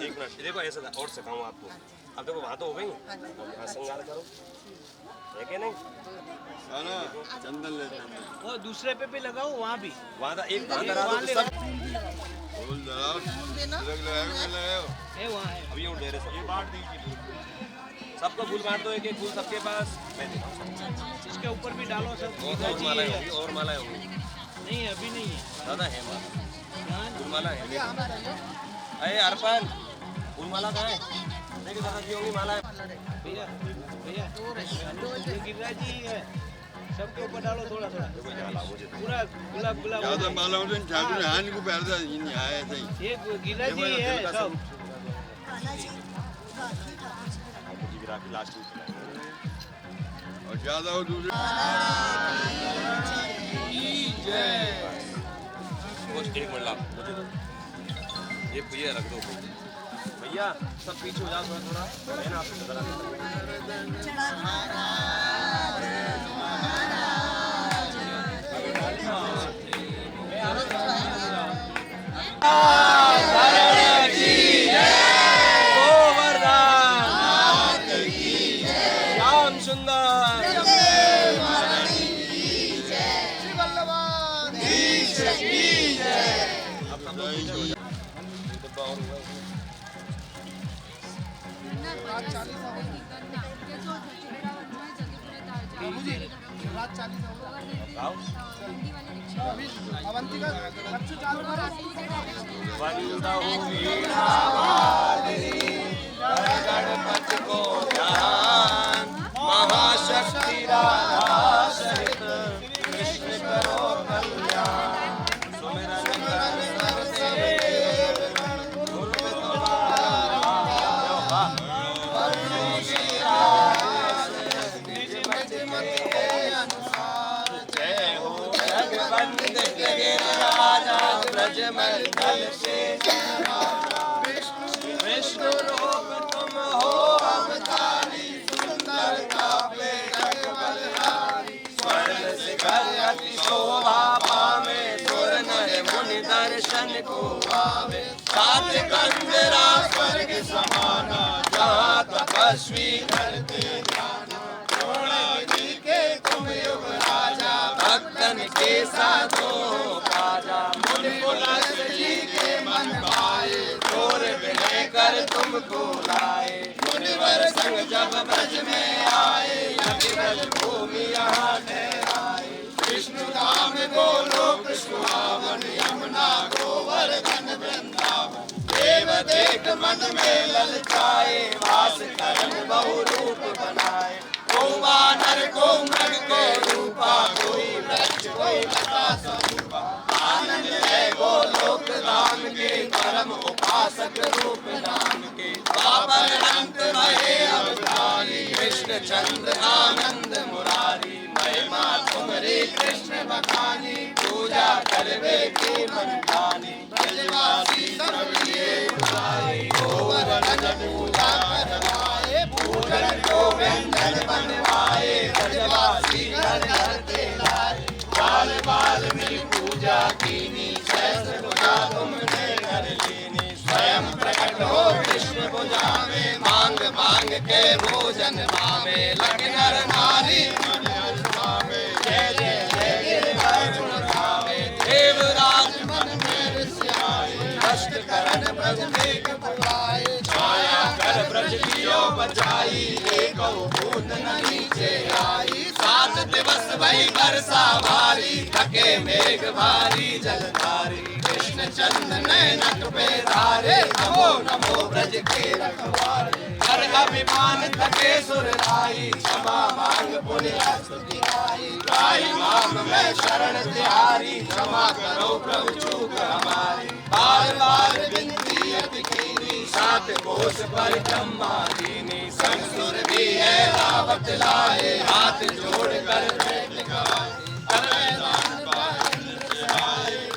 S3: एक मिनट देखो ऐसे और सिखाऊं आपको। अब देखो वहां तो हो गई यहाँ श्रृंगार करो है कि नहीं चंदन ले
S2: वो दूसरे पे भी लगाओ वहाँ भी
S3: वहाँ एक
S2: वहाँ है
S3: अभी उठ रहे सब बांट दीजिए सबको फूल बांट दो एक एक फूल सबके पास मैं देता हूँ
S2: इसके ऊपर भी डालो सब
S3: और मालाएं होंगी और मालाएं होंगी
S2: नहीं अभी नहीं है
S3: दादा है माला फूल माला है अरे अर्पण फूल माला कहाँ है देखिए दादा की होंगी माला
S2: भैया भैया गिरिराज जी है सबके ऊपर डालो थोड़ा थोड़ा पूरा गुलाब गुलाब
S4: ज्यादा माला होते हैं ठाकुर हानि को पैरदा नहीं आया सही
S2: ये गिरिराज जी है सब
S3: लास्ट
S4: और ज्यादा हो दूसरे
S3: एक मिनट ला ये भैया रख दो भैया सब पीछे हो जाओ थोड़ा थोड़ा है ना आपसे श्याम सुंदर गणपति को ध्यान महाशक्ति राधा सहित कृष्ण करो कल्याण सुमिरन कर सर्वदेव गुरु जय हो जगवंद गिरिराजा ब्रजमंडल से विष्णु रूप तुम हो अवतारी सुंदरता पे जगबलहारी स्वर्ग शिखर अति शोभा पावे सुर नर मुनि दर्शन को आवे सात कंजरा स्वर्ग समाना जहाँ तपस्या स्वीकरते के तुम युग राजा भक्तन के साथों काजा मुनि पुलस्त जी के मन भाए जोर विनय कर तुमको लाए मुनिवर संग जब ब्रज में आए यति ब्रज भूमि यहाँ ठहराए विष्णु धाम गोलोक सुहावन यमुना गोवर्धन वृंदावन देव देख मन में ललचाए वास करन बहु रूप बनाए को वानर को मृग को रूपा कोई वृक्ष कोई लता स्वरूपा आनंद है गोलोक धाम के परम उपासक रूप नाम के बाबर अंत महे अवतारी कृष्ण चंद्र आनंद मुरारी महिमा तुम्हारी कृष्ण बखानी पूजा करवे की मन ठानी ब्रजवासी सब लिए उठाए गोवर्धन पूजा करवाए पूजन को व्यंजन बनवाए ब्रजवासी घर घर के लाए बाल बाल में पूजा कीनी सहस्र भुजा तुमने कर लेनी स्वयं प्रकट हो कृष्ण भुजा में मांग मांग के भोजन पावे लगे नर नारी जय जय जय गिरधर गुण देवराज मन में ऋषियाए कष्ट करन ब्रज देख बुलाए छाया कर ब्रज कियो बचाई एको बूंद न नीचे आई 7 दिवस भई बरसा भारी थके मेघ भारी जलधारी कृष्ण चंद्र नैनक पे धारे नमो नमो ब्रज के रखवारे हर अभिमान थके सुर लाई क्षमा मांग पुण्य स्तुति गाई गाई माम मैं शरण तिहारी क्षमा करो प्रभु चूक हमारी बार बार विनती अति कीनी 7 कोस पर ब्रह्मा दीनी संसुर भी है रावत लाए हाथ जोड़ कर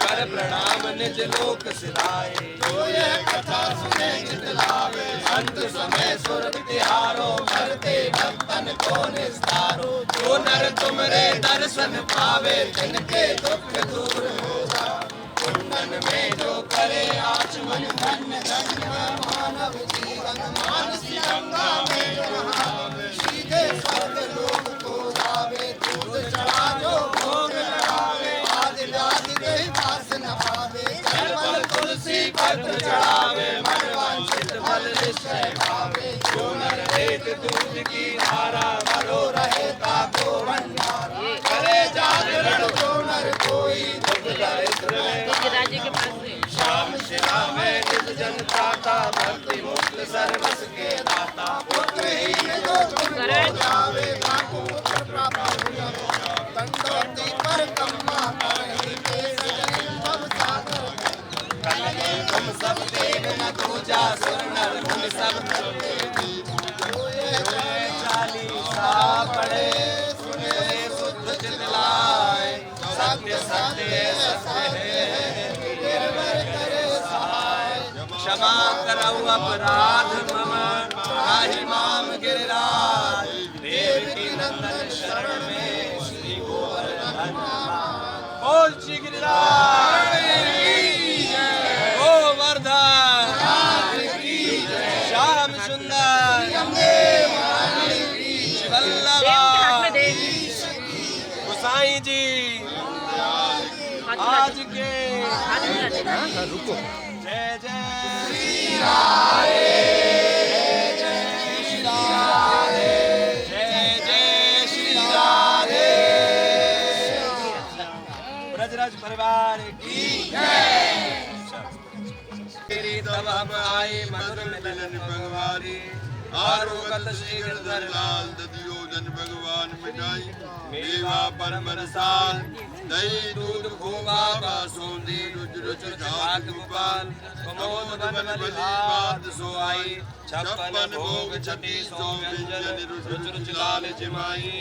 S3: कर प्रणाम निज लोक सिधाए जो यह कथा सुने चित लावे अंत समय सुर तिहारो करते भक्तन को निस्तारो जो नर तुमरे दर्शन पावे तिनके दुख दूर हो जाए कुंडन में जो करे आचमन धन्य धन्य मानव जीवन मानसी गंगा में नहावे सीधे स्वर्ग लोक को जावे दूध चढ़ा जो भोग लगावे आदि व्याधि देहि पास न पावे जलवल तुलसी पत्र चढ़ावे मन वांछित फल निश्चय पावे जो नर लेत दूध की धारा मरो रहे ताको भंडारा करे जागरण जो नर कोई दुख दरिद्र
S5: राज्य के पास से
S3: श्याम शिला में निज जन त्राता भक्ति मुक्त सर्वस के दाता पुत्रहीन जो तुम को जावे माको पुत्र प्राप्त हो दंडवती पर कम्मा करहि के सजन भव सागर कलने तुम सब देव न दूजा सुर नर मुनि सब चालीसा पढ़े सुने शुद्ध चित लाए सत्य सत्य सत्य है क्षमा करऊ अपराध मम त्राहि माम गिरिराज देवकी नंदन शरण में श्री गोवर्धन बोल श्री गिरिराज गोवर्धन श्याम सुंदर वल्लभा गोसाई जी आज के रुको जय जय श्री राधे जय श्री राधे जय जय श्री राधे ब्रजराज परिवार की जय तेरी तब अब आए मधुर मिलन भगवारी आरोगत श्री गिरधर लाल
S4: ददियो जन भगवान मिठाई मेवा परम रसाल दही दूध खोवा बासुंदी रुच रुच झाग गोपाल
S3: कमोद बन बलि भात सोआई 56 भोग छठी सौ व्यंजन रुच रुच लाल जिमाई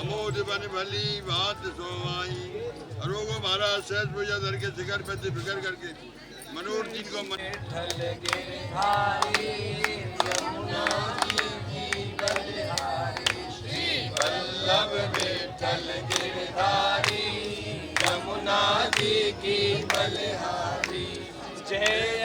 S4: अमोद बन भली भात सोवाई अरोगो महाराज सहज पूजा धर के शिखर पे से फिकर करके मनोर जी को मन
S3: ठल गिरधारी यमुना जी की बलिहारी श्री वल्लभ विठ्ठल गिरधारी यमुना जी की बलिहारी जय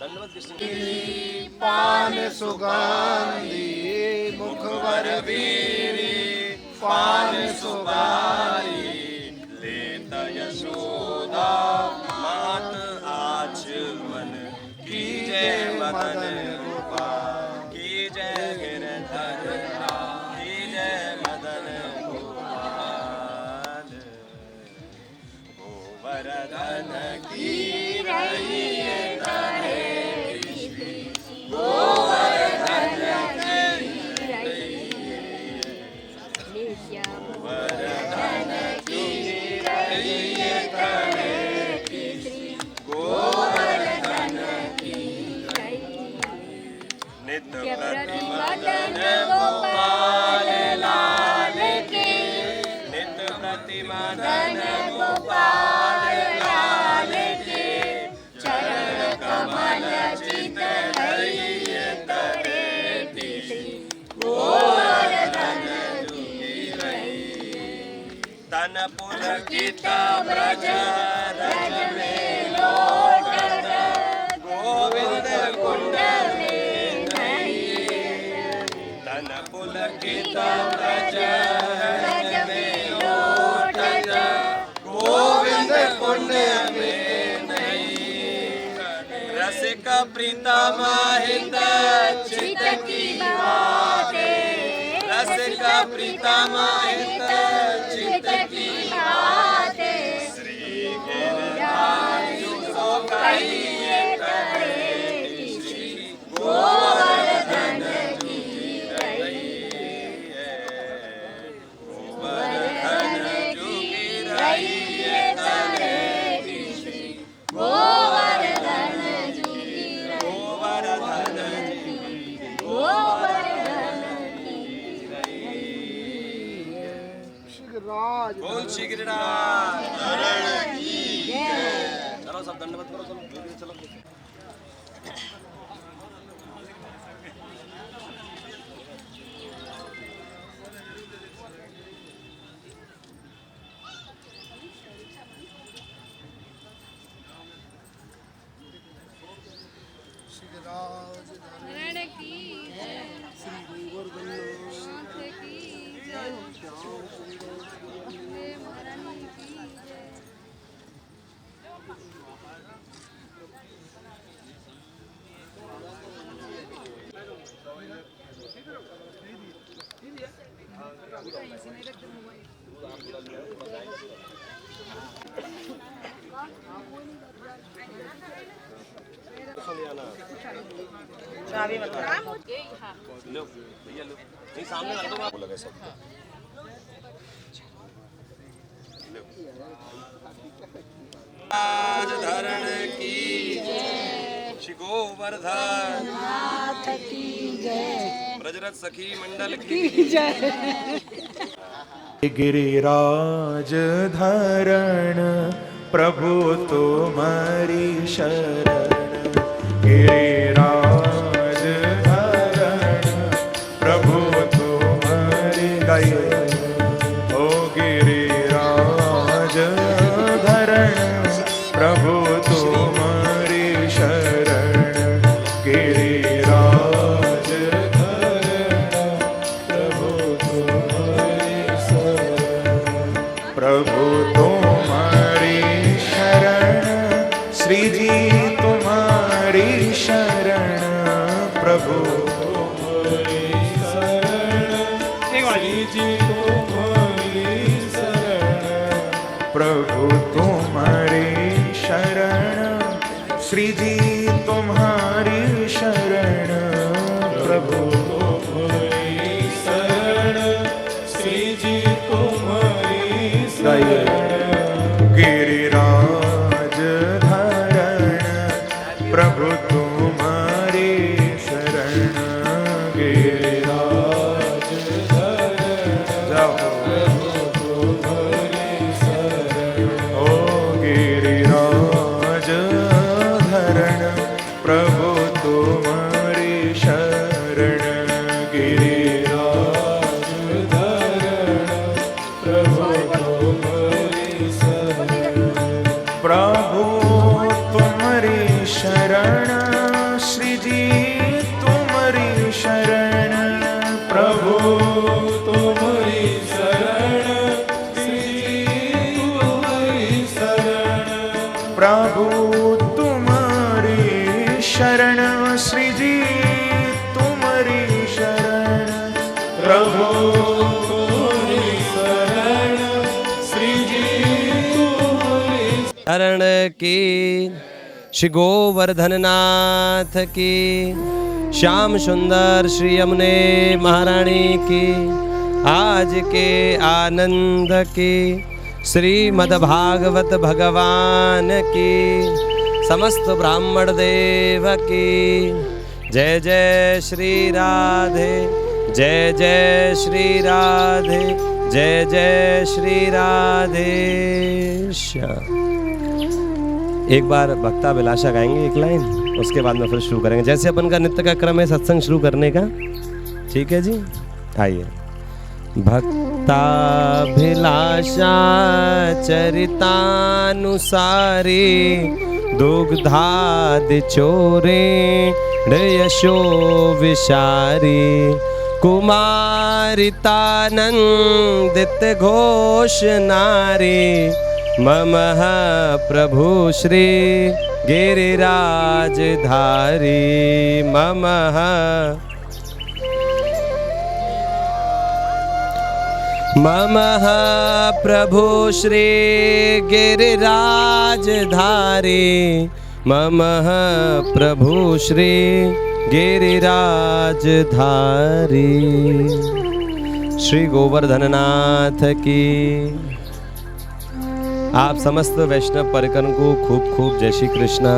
S3: दंडवत कृष्ण
S6: पान सुगंधी मुखवर वीरी पान सुपारी
S3: लेता यशोदा मात आचमन की जय मदन गोपाल की जय गिरधर की जय मदन गोपाल गोवर्धन की रही नित्य प्रतिमदन गोपाल लाल के नित्य प्रतिमदन गोपाल लाल के चरण कमल चित हरिये तरे गोवर्धन की रही तन पुलकित ब्रज रज में लोटन गोविंद कुंड पुलकित ब्रज रज में लोटन गोविंद कुंड में नहीं रसिक प्रीतम हित चित की बातें रसिक प्रीतम हित चित की बातें श्री गिरिराज सो कहिए करे श्री गोवर्धन बोल श्री गिरिराज चलो सब दंडवत करो चलो चलो लो भैया लो नहीं सामने रख दो आप लगे सब आज धरण की श्री गोवर्धन नाथ की जय ब्रजरथ सखी मंडल की जय
S7: गिरिराज धरण प्रभु तुम्हारी शरण गिरिराज धरण प्रभु तुम्हारी गाइए ओ गिरिराज धरण प्रभु तुम्हारी शरण गिरिराज धरण प्रभु तुम्हारी शरण प्रभु तुम्हारी शरण श्री जी तुम्हारी शरण प्रभु तुम्हारी शरण श्री जी तुम्हारी शरण प्रभु तुम्हारी शरण श्री जी तुम्हारी शरण प्रभु तुम्हारी शरण श्री जी तुम्हारी शरण गिरिराज धरण प्रभु तुम्हारी शरण गिरिराज धरण जाओ प्रभु तुम्हारी शरण ओ गिरिराज धरण प्रभु तुम्हारी शरण गिरिराज धरण प्रभु तुम्हारी शरण प्रभु शरण श्री जी तुम्हारी शरण प्रभु तुम्हारी शरण श्री जी तुम्हारी
S3: शरण की। श्री गोवर्धन नाथ की, श्याम सुंदर श्री यमुने महारानी की, आज के आनंद की, श्रीमद् भागवत भगवान की, समस्त ब्राह्मण देव की। जय जय श्री राधे, जय जय श्री राधे, जय जय श्री राधे श्याम। एक बार भक्ता विलासा गाएंगे एक लाइन, उसके बाद में फिर शुरू करेंगे। जैसे अपन का नित्य का क्रम है सत्संग शुरू करने का, ठीक है जी। आइए। भक्ताभिलाषा चरितानुसारी दुग्धादि चोरे यशो विशारी कुमारितानंदित घोष नारी ममः प्रभु श्री गिरिराजधारी ममः ममः प्रभु श्री गिरिराजधारी ममः प्रभु श्री गिरिराजधारी। श्री गोवर्धननाथ की। आप समस्त वैष्णव परिकर को खूब खूब जय श्री कृष्णा।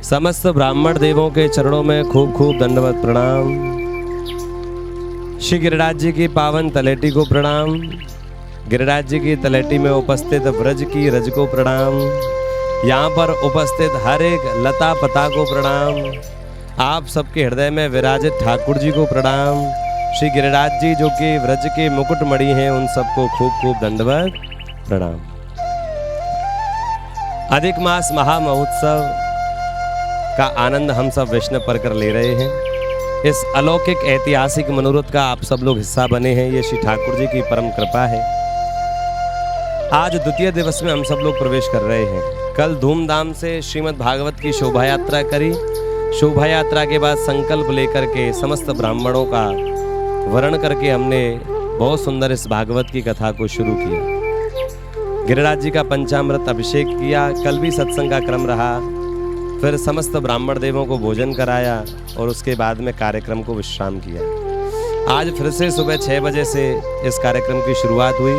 S3: समस्त ब्राह्मण देवों के चरणों में खूब खूब दंडवत प्रणाम। श्री गिरिराज जी की पावन तलेटी को प्रणाम। गिरिराज जी की तलेटी में उपस्थित व्रज की रज को प्रणाम। यहाँ पर उपस्थित हर एक लता पता को प्रणाम। आप सबके हृदय में विराजित ठाकुर जी को प्रणाम। श्री गिरिराज जी जो कि व्रज के मुकुटमणि हैं, उन सबको खूब खूब दंडवत प्रणाम। अधिक मास महामहोत्सव का आनंद हम सब वैष्णव परकर ले रहे हैं। इस अलौकिक ऐतिहासिक मनोरथ का आप सब लोग हिस्सा बने हैं, ये श्री ठाकुर जी की परम कृपा है। आज द्वितीय दिवस में हम सब लोग प्रवेश कर रहे हैं। कल धूमधाम से श्रीमद् भागवत की शोभा यात्रा करी। शोभा यात्रा के बाद संकल्प लेकर के समस्त ब्राह्मणों का वर्ण करके हमने बहुत सुंदर इस भागवत की कथा को शुरू किया। गिरिराज जी का पंचामृत अभिषेक किया। कल भी सत्संग का क्रम रहा। फिर समस्त ब्राह्मण देवों को भोजन कराया और उसके बाद में कार्यक्रम को विश्राम किया। आज फिर से सुबह 6 बजे से इस कार्यक्रम की शुरुआत हुई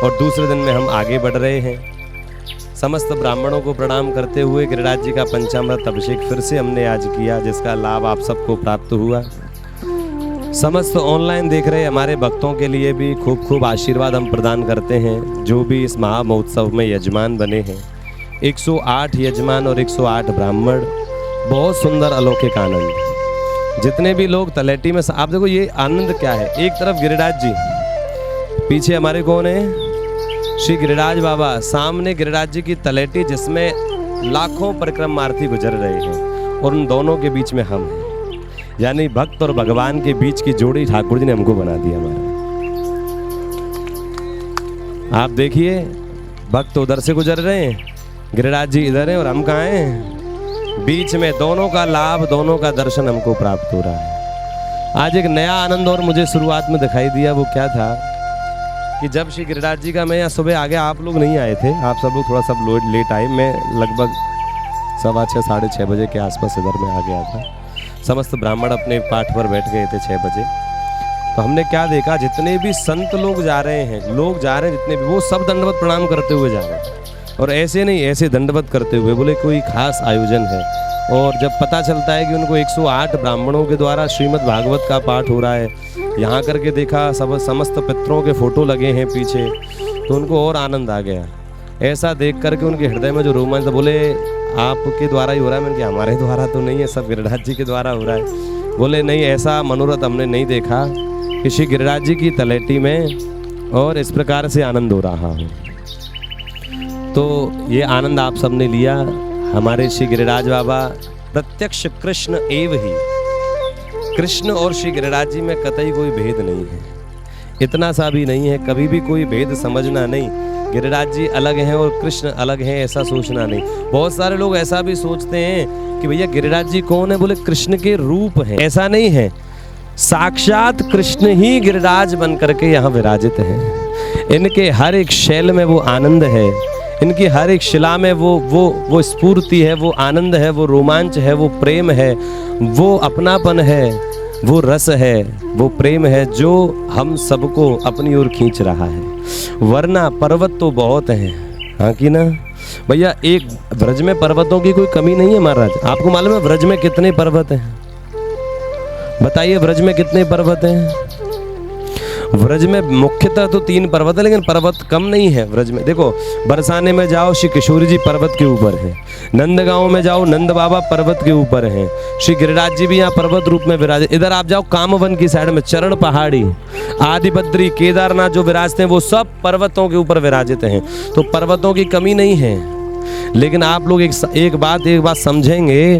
S3: और दूसरे दिन में हम आगे बढ़ रहे हैं। समस्त ब्राह्मणों को प्रणाम करते हुए गिरिराज जी का पंचामृत अभिषेक फिर से हमने आज किया, जिसका लाभ आप सबको प्राप्त हुआ। समस्त ऑनलाइन देख रहे हमारे भक्तों के लिए भी खूब खूब आशीर्वाद हम प्रदान करते हैं, जो भी इस महामहोत्सव में यजमान बने हैं। 108 यजमान और 108 ब्राह्मण, बहुत सुंदर अलौकिक आनंद। जितने भी लोग तलेटी में, आप देखो ये आनंद क्या है। एक तरफ गिरिराज जी, पीछे हमारे कौन है, श्री गिरिराज बाबा, सामने गिरिराज जी की तलेटी जिसमें लाखों परिक्रमार्थी गुजर रहे हैं, और उन दोनों के बीच में हम हैं। यानी भक्त और भगवान के बीच की जोड़ी ठाकुर जी ने हमको बना दिया हमारा। आप देखिए, भक्त उधर से गुजर रहे हैं, गिरिराज जी इधर हैं और हम कहाँ हैं, बीच में। दोनों का लाभ, दोनों का दर्शन हमको प्राप्त हो रहा है। आज एक नया आनंद और मुझे शुरुआत में दिखाई दिया। वो क्या था कि जब श्री गिरिराज जी का, मैं यहाँ सुबह आ गया, आप लोग नहीं आए थे, आप सब लोग थोड़ा सब लेट आए। मैं लगभग 6:15 साढ़े 6 बजे के आसपास इधर में आ गया था। समस्त ब्राह्मण अपने पाठ पर बैठ गए थे 6 बजे। तो हमने क्या देखा, जितने भी संत लोग जा रहे हैं, जितने भी, वो सब दंडवत प्रणाम करते हुए जा रहे हैं। और ऐसे नहीं, ऐसे दंडवत करते हुए, बोले कोई खास आयोजन है। और जब पता चलता है कि उनको 108 ब्राह्मणों के द्वारा श्रीमद् भागवत का पाठ हो रहा है, यहाँ करके देखा सब समस्त पितरों के फोटो लगे हैं पीछे, तो उनको और आनंद आ गया। ऐसा देख करके उनके हृदय में जो रोमांच था, बोले आपके द्वारा ही हो रहा है। मैंने कहा हमारे द्वारा तो नहीं है, सब गिरिराज जी के द्वारा हो रहा है। बोले नहीं, ऐसा मनोरथ हमने नहीं देखा कि श्री गिरिराज जी की तलेटी में और इस प्रकार से आनंद हो रहा हो। तो ये आनंद आप सबने लिया। हमारे श्री गिरिराज बाबा प्रत्यक्ष कृष्ण एव ही। कृष्ण और श्री गिरिराज जी में कतई कोई भेद नहीं है, इतना सा भी नहीं है, कभी भी कोई भेद समझना नहीं। गिरिराज जी अलग हैं और कृष्ण अलग हैं ऐसा सोचना नहीं। बहुत सारे लोग ऐसा भी सोचते हैं कि भैया गिरिराज जी कौन है, बोले कृष्ण के रूप हैं। ऐसा नहीं है, साक्षात कृष्ण ही गिरिराज बन करके यहाँ विराजित हैं। इनके हर एक शैल में वो आनंद है, इनकी हर एक शिला में वो स्फूर्ति है, वो आनंद है, वो रोमांच है, वो प्रेम है, वो अपनापन है, वो रस है, वो प्रेम है जो हम सबको अपनी ओर खींच रहा है। वरना पर्वत तो बहुत हैं, हाँ कि ना भैया। एक ब्रज में पर्वतों की कोई कमी नहीं है महाराज। आपको मालूम है ब्रज में कितने पर्वत हैं? बताइए ब्रज में कितने पर्वत हैं? व्रज में मुख्यतः तो 3 पर्वत है, लेकिन पर्वत कम नहीं है व्रज में। देखो बरसाने में जाओ श्री किशोरी जी पर्वत के ऊपर है, नंदगांव में जाओ नंद बाबा पर्वत के ऊपर हैं, श्री गिरिराज जी भी यहाँ पर्वत रूप में विराजे। इधर आप जाओ कामवन की साइड में चरण पहाड़ी, आदिबद्री, केदारनाथ जो विराजते हैं वो सब पर्वतों के ऊपर विराजित हैं। तो पर्वतों की कमी नहीं है, लेकिन आप लोग एक बात समझेंगे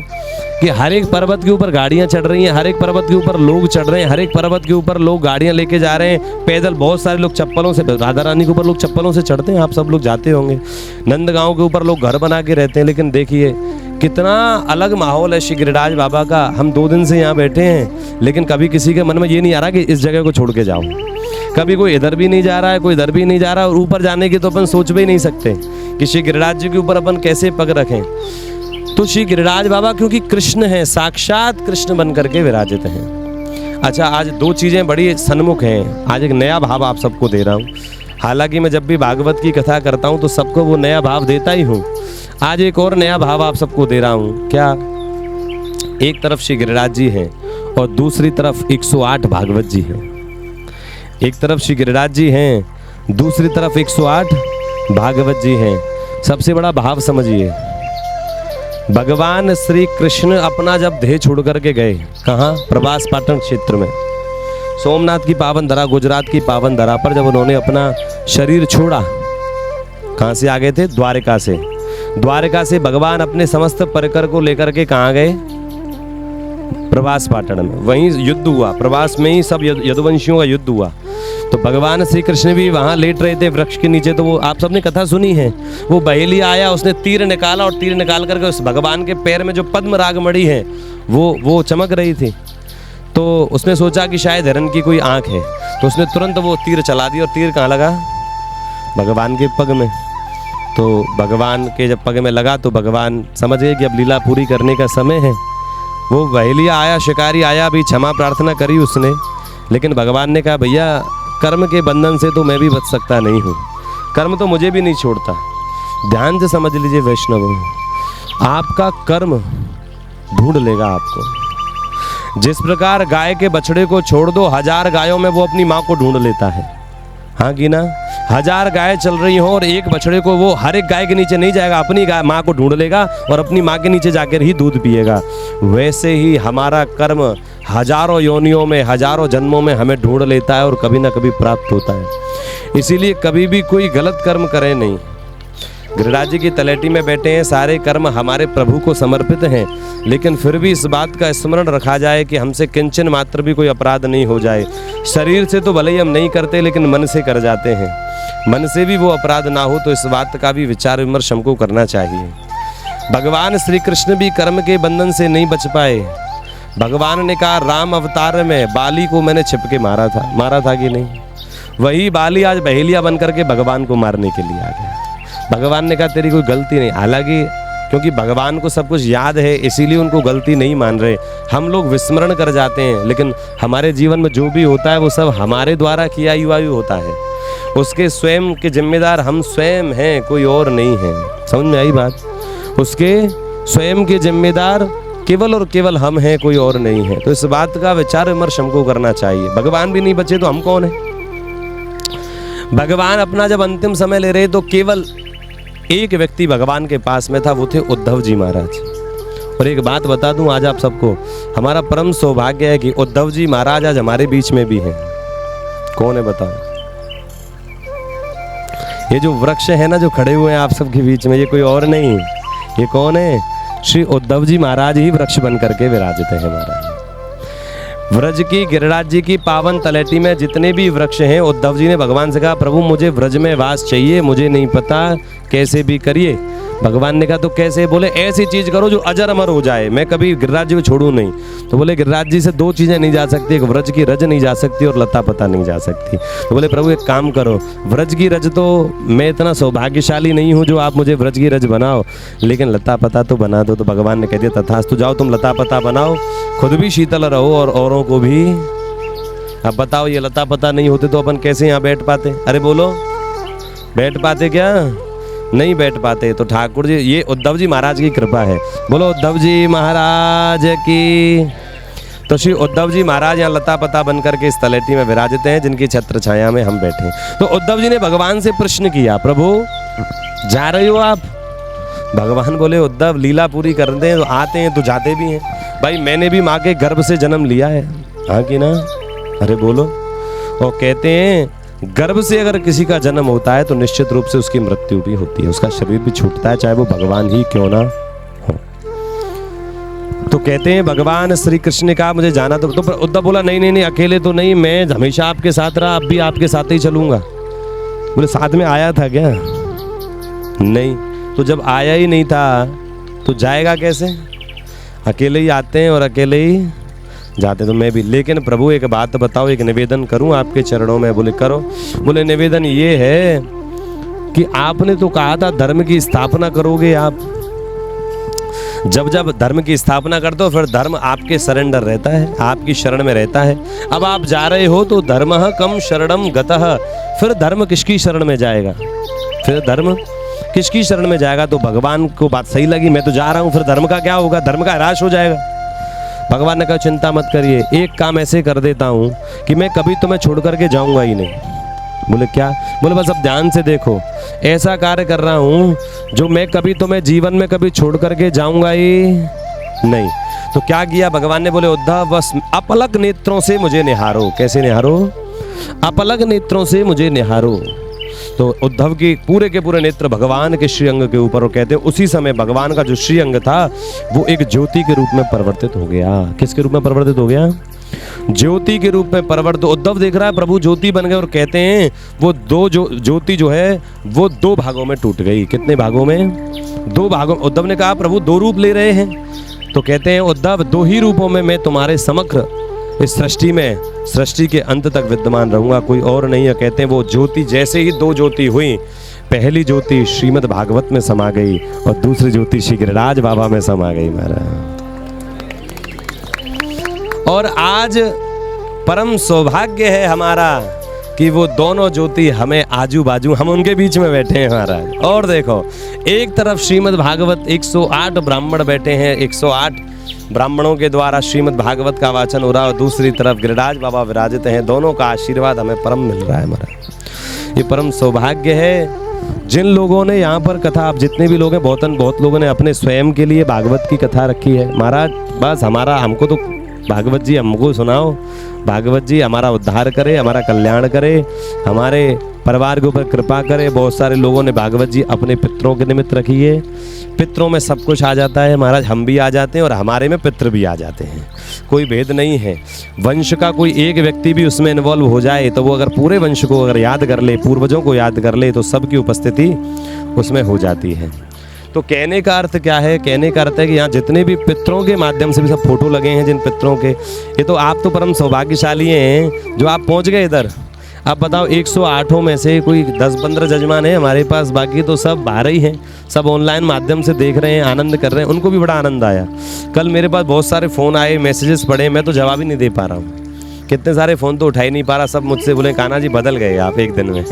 S3: कि हर एक पर्वत के ऊपर गाड़ियां चढ़ रही हैं, हर एक पर्वत के ऊपर लोग चढ़ रहे हैं, हर एक पर्वत के ऊपर लोग गाड़ियां लेके जा रहे हैं, पैदल। बहुत सारे लोग चप्पलों से, राधा रानी के ऊपर लोग चप्पलों से चढ़ते हैं, आप सब लोग जाते होंगे। नंदगांव के ऊपर लोग घर बना के रहते हैं। लेकिन देखिए कितना अलग माहौल है श्री गिरिराज बाबा का। हम 2 दिन से यहाँ बैठे हैं, लेकिन कभी किसी के मन में ये नहीं आ रहा कि इस जगह को छोड़ के जाओ। कभी कोई इधर भी नहीं जा रहा है, कोई इधर भी नहीं जा रहा है। और ऊपर जाने की तो अपन सोच भी नहीं सकते कि श्री गिरिराज जी के ऊपर अपन कैसे पग रखें। तो श्री गिरिराज बाबा क्योंकि कृष्ण हैं, साक्षात कृष्ण बन करके विराजित हैं। अच्छा, आज 2 चीज़ें बड़ी सन्मुख हैं। आज एक नया भाव आप सबको दे रहा हूँ। हालांकि मैं जब भी भागवत की कथा करता हूँ तो सबको वो नया भाव देता ही हूँ। आज एक और नया भाव आप सबको दे रहा हूँ। क्या? एक तरफ श्री गिरिराज जी हैं और दूसरी तरफ 108 भागवत जी हैं। एक तरफ श्री गिरिराज जी हैं, दूसरी तरफ 108 भागवत जी हैं। सबसे बड़ा भाव समझिए, भगवान श्री कृष्ण अपना जब देह छोड़ करके गए, कहाँ? प्रभास पाटन क्षेत्र में, सोमनाथ की पावन धरा, गुजरात की पावन धरा पर जब उन्होंने अपना शरीर छोड़ा, कहाँ से आ गए थे? द्वारिका से। द्वारिका से भगवान अपने समस्त परिकर को लेकर के कहाँ गए? प्रभास पाटन में। वहीं युद्ध हुआ, प्रभास में ही सब यदुवंशियों का युद्ध हुआ। तो भगवान श्री कृष्ण भी वहाँ लेट रहे थे वृक्ष के नीचे। तो वो आप सबने कथा सुनी है, वो बहेलिया आया, उसने तीर निकाला और तीर निकाल करके उस भगवान के पैर में जो पद्म राग मणि है वो चमक रही थी। तो उसने सोचा कि शायद हिरण की कोई आँख है, तो उसने तुरंत वो तीर चला दी। और तीर कहाँ लगा? भगवान के पग में। तो भगवान के जब पग में लगा तो भगवान समझ गए कि अब लीला पूरी करने का समय है। वो बहेलिया आया, शिकारी आया, अभी क्षमा प्रार्थना करी उसने, लेकिन भगवान ने कहा भैया कर्म के बंधन से तो मैं भी बच सकता नहीं हूँ, कर्म तो मुझे भी नहीं छोड़ता। ध्यान से समझ लीजिए वैष्णव, आपका कर्म ढूंढ लेगा आपको। जिस प्रकार गाय के बछड़े को छोड़ दो, 1000 गायों में वो अपनी माँ को ढूंढ लेता है, हाँ कि ना? 1000 गाय चल रही हो और एक बछड़े को, वो हर एक गाय के नीचे नहीं जाएगा, अपनी गाय माँ को ढूंढ लेगा और अपनी माँ के नीचे जाकर ही दूध पिएगा। वैसे ही हमारा कर्म हजारों योनियों में, हजारों जन्मों में हमें ढूंढ लेता है और कभी ना कभी प्राप्त होता है। इसीलिए कभी भी कोई गलत कर्म करे नहीं। गिरिराज जी की तलेटी में बैठे हैं, सारे कर्म हमारे प्रभु को समर्पित हैं, लेकिन फिर भी इस बात का स्मरण रखा जाए कि हमसे किंचन मात्र भी कोई अपराध नहीं हो जाए। शरीर से तो भले ही हम नहीं करते, लेकिन मन से कर जाते हैं, मन से भी वो अपराध ना हो। तो इस बात का भी विचार विमर्श हमको करना चाहिए। भगवान श्री कृष्ण भी कर्म के बंधन से नहीं बच पाए। भगवान ने कहा राम अवतार में बाली को मैंने छिपके मारा था कि नहीं? वही बाली आज बहेलिया बन करके भगवान को मारने के लिए आ गया। भगवान ने कहा तेरी कोई गलती नहीं। हालांकि क्योंकि भगवान को सब कुछ याद है, इसीलिए उनको गलती नहीं मान रहे। हम लोग विस्मरण कर जाते हैं, लेकिन हमारे जीवन में जो भी होता है वो सब हमारे द्वारा किया हुआ ही होता है। उसके स्वयं के जिम्मेदार हम स्वयं हैं, कोई और नहीं है। समझ में आई बात? उसके स्वयं के जिम्मेदार केवल और केवल हम हैं, कोई और नहीं है। तो इस बात का विचार विमर्श हमको करना चाहिए। भगवान भी नहीं बचे तो हम कौन है? भगवान अपना जब अंतिम समय ले रहे तो केवल एक व्यक्ति भगवान के पास में था, वो थे उद्धव जी महाराज। और एक बात बता दूं आज आप सबको, हमारा परम सौभाग्य है कि उद्धव जी महाराज आज हमारे बीच में भी हैं। कौन है बताओ? ये जो वृक्ष है ना, जो खड़े हुए हैं आप सबके बीच में, ये कोई और नहीं, ये कौन है? श्री उद्धव जी महाराज ही वृक्ष बन करके विराजित है महाराज। व्रज की गिरिराज जी की पावन तलहटी में जितने भी वृक्ष हैं, उद्धव जी ने भगवान से कहा प्रभु मुझे व्रज में वास चाहिए, मुझे नहीं पता कैसे भी करिए। भगवान ने कहा तो कैसे? बोले ऐसी चीज करो जो अजर अमर हो जाए, मैं कभी गिरिराज जी को छोड़ू नहीं। तो बोले गिरिराज जी से दो चीजें नहीं जा सकती, एक व्रज की रज नहीं जा सकती और लता पता नहीं जा सकती। तो बोले प्रभु एक काम करो, व्रज की रज तो मैं इतना सौभाग्यशाली नहीं हूँ जो आप मुझे व्रज की रज बनाओ, लेकिन लता पता तो बना दो। तो भगवान ने कह दिया तथास्तु, जाओ तुम लता पता बनाओ, खुद भी शीतल रहो और औरों को भी। अब बताओ ये लता पता नहीं होते तो अपन कैसे यहाँ बैठ पाते? अरे बोलो, बैठ पाते क्या? नहीं बैठ पाते। तो ठाकुर जी, ये उद्धव जी महाराज की कृपा है। बोलो उद्धव जी महाराज की। तो श्री उद्धव जी महाराज यहाँ लता पता बन करके इस तलहटी में विराजते हैं जिनकी छत्र छाया में हम बैठे हैं। तो उद्धव जी ने भगवान से प्रश्न किया, प्रभु जा रहे हो आप? भगवान बोले उद्धव लीला पूरी कर दे, तो आते हैं तो जाते भी हैं। भाई मैंने भी माँ के गर्भ से जन्म लिया है, हाँ कि ना? अरे बोलो। और कहते हैं गर्भ से अगर किसी का जन्म होता है तो निश्चित रूप से उसकी मृत्यु भी होती है, उसका शरीर भी छूटता है, चाहे वो भगवान ही क्यों ना हो। तो कहते हैं भगवान श्री कृष्ण ने कहा मुझे जाना। तो उद्धव बोला नहीं नहीं नहीं, अकेले तो नहीं, मैं हमेशा आपके साथ रहा, अब भी आपके साथ ही चलूंगा। बोले साथ में आया था क्या? नहीं। तो जब आया ही नहीं था तो जाएगा कैसे? अकेले ही आते हैं और अकेले ही जाते। तो मैं भी, लेकिन प्रभु एक बात बताओ, एक निवेदन करूं आपके चरणों में? बोले करो। बोले निवेदन ये है कि आपने तो कहा था धर्म की स्थापना करोगे आप, जब जब धर्म की स्थापना करते हो फिर धर्म आपके सरेंडर रहता है, आपकी शरण में रहता है। अब आप जा रहे हो तो धर्मः कम शरणम गतः, फिर धर्म किसकी शरण में जाएगा? फिर धर्म किसकी शरण में जाएगा? तो भगवान को बात सही लगी, मैं तो जा रहा हूँ, फिर धर्म का क्या होगा? धर्म का ह्रास हो जाएगा। भगवान ने कहा चिंता मत करिए, एक काम ऐसे कर देता हूँ कि मैं कभी तुम्हें छोड़ करके जाऊंगा ही नहीं। बोले क्या? बोले बस अब ध्यान से देखो, ऐसा कार्य कर रहा हूँ जो मैं कभी तुम्हें जीवन में कभी छोड़ करके जाऊंगा ही नहीं। तो क्या किया भगवान ने? बोले उद्धव बस अपलक नेत्रों से मुझे निहारो। कैसे निहारो? अपलक नेत्रों से मुझे निहारो। तो उद्धव की पूरे के पूरे नेत्र भगवान के श्री अंग के ऊपर, और कहते हैं उसी समय भगवान का जो श्री अंग था वो एक ज्योति के रूप में परिवर्तित हो गया। किसके रूप में परिवर्तित हो गया? ज्योति के रूप में परिवर्तित। उद्धव देख रहा है प्रभु ज्योति बन गए, और कहते हैं वो दो ज्योति जो है वो दो भागों में टूट गई। कितने भागों में? दो भागों। उद्धव ने कहा प्रभु दो रूप ले रहे हैं। तो कहते हैं उद्धव दो ही रूपों में मैं तुम्हारे समग्र इस सृष्टि में, सृष्टि के अंत तक विद्यमान रहूंगा, कोई और नहीं है। कहते हैं वो ज्योति जैसे ही दो ज्योति हुई, पहली ज्योति श्रीमद् भागवत में समा गई और दूसरी ज्योति श्री गिरिराज बाबा में समा गई महाराज। और आज परम सौभाग्य है हमारा कि वो दोनों ज्योति हमें आजू बाजू, हम उनके बीच में बैठे हैं महाराज। और देखो एक तरफ श्रीमद् भागवत 108 ब्राह्मण बैठे हैं, 108 ब्राह्मणों के द्वारा श्रीमद् भागवत का वाचन हो रहा है, और दूसरी तरफ गिरिराज बाबा विराजित हैं। दोनों का आशीर्वाद हमें परम मिल रहा है महाराज। ये परम सौभाग्य है। जिन लोगों ने यहाँ पर कथा, आप जितने भी लोग हैं, बहुत लोगों ने अपने स्वयं के लिए भागवत की कथा रखी है महाराज। बस हमको तो भागवत जी हमको सुनाओ, भागवत जी हमारा उद्धार करे, हमारा कल्याण करे, हमारे परिवार के ऊपर कृपा करे। बहुत सारे लोगों ने भागवत जी अपने पितरों के निमित्त रखी है। पितरों में सब कुछ आ जाता है महाराज, हम भी आ जाते हैं और हमारे में पितृ भी आ जाते हैं, कोई भेद नहीं है। वंश का कोई एक व्यक्ति भी उसमें इन्वॉल्व हो जाए तो वो अगर पूरे वंश को अगर याद कर ले, पूर्वजों को याद कर ले, तो सबकी उपस्थिति उसमें हो जाती है। तो कहने का अर्थ क्या है? कहने का अर्थ है कि यहाँ जितने भी पितरों के माध्यम से भी सब फोटो लगे हैं जिन पितरों के, ये तो आप तो परम सौभाग्यशाली हैं जो आप पहुँच गए इधर। अब बताओ 108 में से कोई 10-15 जजमान है हमारे पास, बाकी तो सब बाहर ही हैं, सब ऑनलाइन माध्यम से देख रहे हैं, आनंद कर रहे हैं। उनको भी बड़ा आनंद आया। कल मेरे पास बहुत सारे फ़ोन आए, मैसेजेस पड़े, मैं तो जवाब ही नहीं दे पा रहा हूँ। कितने सारे फ़ोन तो उठा ही नहीं पा रहा। सब मुझसे बोले कान्हा जी बदल गए आप एक दिन में।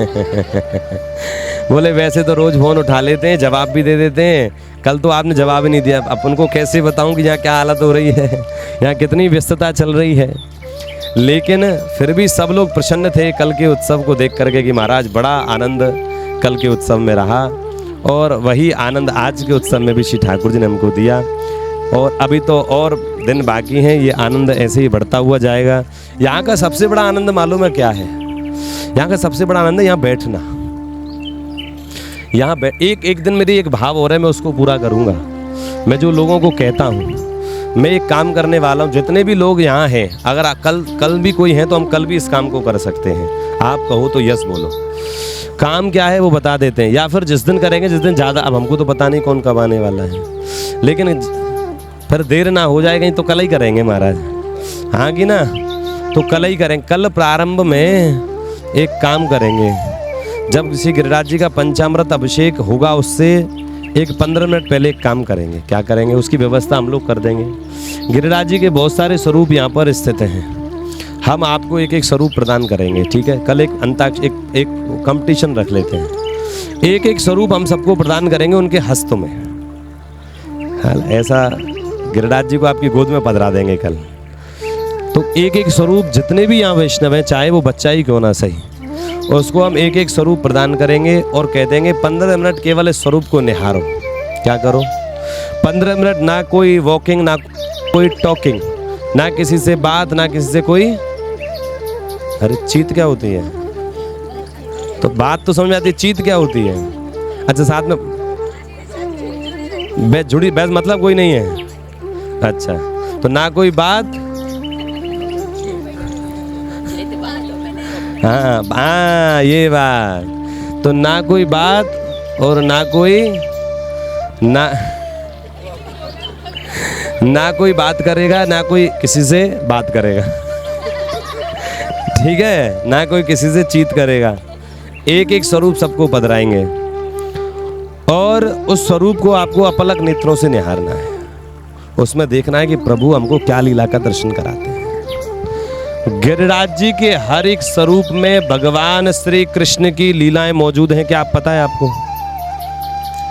S3: बोले वैसे तो रोज़ फ़ोन उठा लेते हैं, जवाब भी दे देते हैं, कल तो आपने जवाब ही नहीं दिया। अब उनको कैसे बताऊँ कि यहाँ क्या हालत हो रही है, यहाँ कितनी व्यस्तता चल रही है। लेकिन फिर भी सब लोग प्रसन्न थे कल के उत्सव को देख करके कि महाराज बड़ा आनंद कल के उत्सव में रहा, और वही आनंद आज के उत्सव में भी श्री ठाकुर जी ने हमको दिया। और अभी तो और दिन बाकी हैं, ये आनंद ऐसे ही बढ़ता हुआ जाएगा। यहाँ का सबसे बड़ा आनंद मालूम है क्या है? यहाँ का सबसे बड़ा आनंद है यहाँ बैठना। यहाँ एक दिन मेरी एक भाव हो रहा है, मैं उसको पूरा करूँगा। मैं जो लोगों को कहता हूँ मैं एक काम करने वाला हूँ, जितने भी लोग यहाँ हैं, अगर कल भी कोई है तो हम कल भी इस काम को कर सकते हैं। आप कहो तो यस बोलो। काम क्या है वो बता देते हैं, या फिर जिस दिन करेंगे, जिस दिन ज़्यादा, अब हमको तो पता नहीं कौन कब आने वाला है, लेकिन फिर देर ना हो जाए कहीं तो कल ही करेंगे महाराज, हाँ कि ना? तो कल ही करेंगे। कल प्रारंभ में एक काम करेंगे, जब किसी गिरिराज जी का पंचामृत अभिषेक होगा उससे एक 15 मिनट पहले एक काम करेंगे। क्या करेंगे उसकी व्यवस्था हम लोग कर देंगे। गिरिराज जी के बहुत सारे स्वरूप यहाँ पर स्थित हैं, हम आपको एक एक स्वरूप प्रदान करेंगे, ठीक है? कल एक एक कंपटीशन रख लेते हैं, एक एक स्वरूप हम सबको प्रदान करेंगे उनके हस्तों में। हाँ, ऐसा गिरिराज जी को आपकी गोद में पधरा देंगे कल। तो एक एक स्वरूप जितने भी यहाँ वैष्णव हैं, चाहे वो बच्चा ही क्यों ना सही, उसको हम एक एक स्वरूप प्रदान करेंगे और कह देंगे 15 मिनट केवल इस स्वरूप को निहारो। क्या करो? 15 मिनट, ना कोई वॉकिंग, ना कोई टॉकिंग, ना किसी से बात, ना किसी से कोई, अरे चीत क्या होती है? तो बात तो समझ में आती है, चीत क्या होती है? अच्छा, साथ में बैस जुड़ी, बैस मतलब कोई नहीं है। अच्छा, तो ना कोई बात, हाँ ये बात, तो ना कोई बात और ना कोई ना कोई बात करेगा, ना कोई किसी से बात करेगा, ठीक है? ना कोई किसी से चीत करेगा। एक एक स्वरूप सबको पधराएंगे और उस स्वरूप को आपको अपलक नेत्रों से निहारना है। उसमें देखना है कि प्रभु हमको क्या लीला का दर्शन कराते हैं। गिरिराज जी के हर एक स्वरूप में भगवान श्री कृष्ण की लीलाएं मौजूद हैं। क्या आप पता है आपको?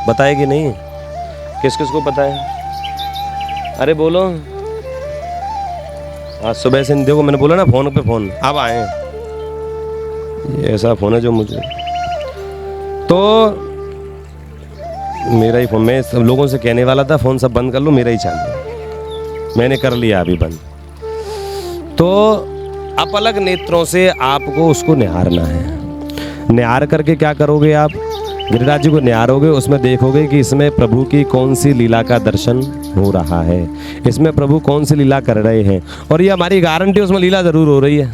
S3: बताए कि नहीं? किस किस को पता है? अरे बोलो। आज सुबह से देखो, मैंने बोला ना फोन पे फोन अब आए, ये ऐसा फोन है जो मुझे, तो मेरा ही फोन, मैं सब लोगों से कहने वाला था फोन सब बंद कर लो, मेरा ही चालू, मैंने कर लिया अभी बंद। तो अपलक नेत्रों से आपको उसको निहारना है। निहार करके क्या करोगे आप? गिरिराज जी को निहारोगे, उसमें देखोगे कि इसमें प्रभु की कौन सी लीला का दर्शन हो रहा है, इसमें प्रभु कौन सी लीला कर रहे हैं, और ये हमारी गारंटी उसमें लीला जरूर हो रही है।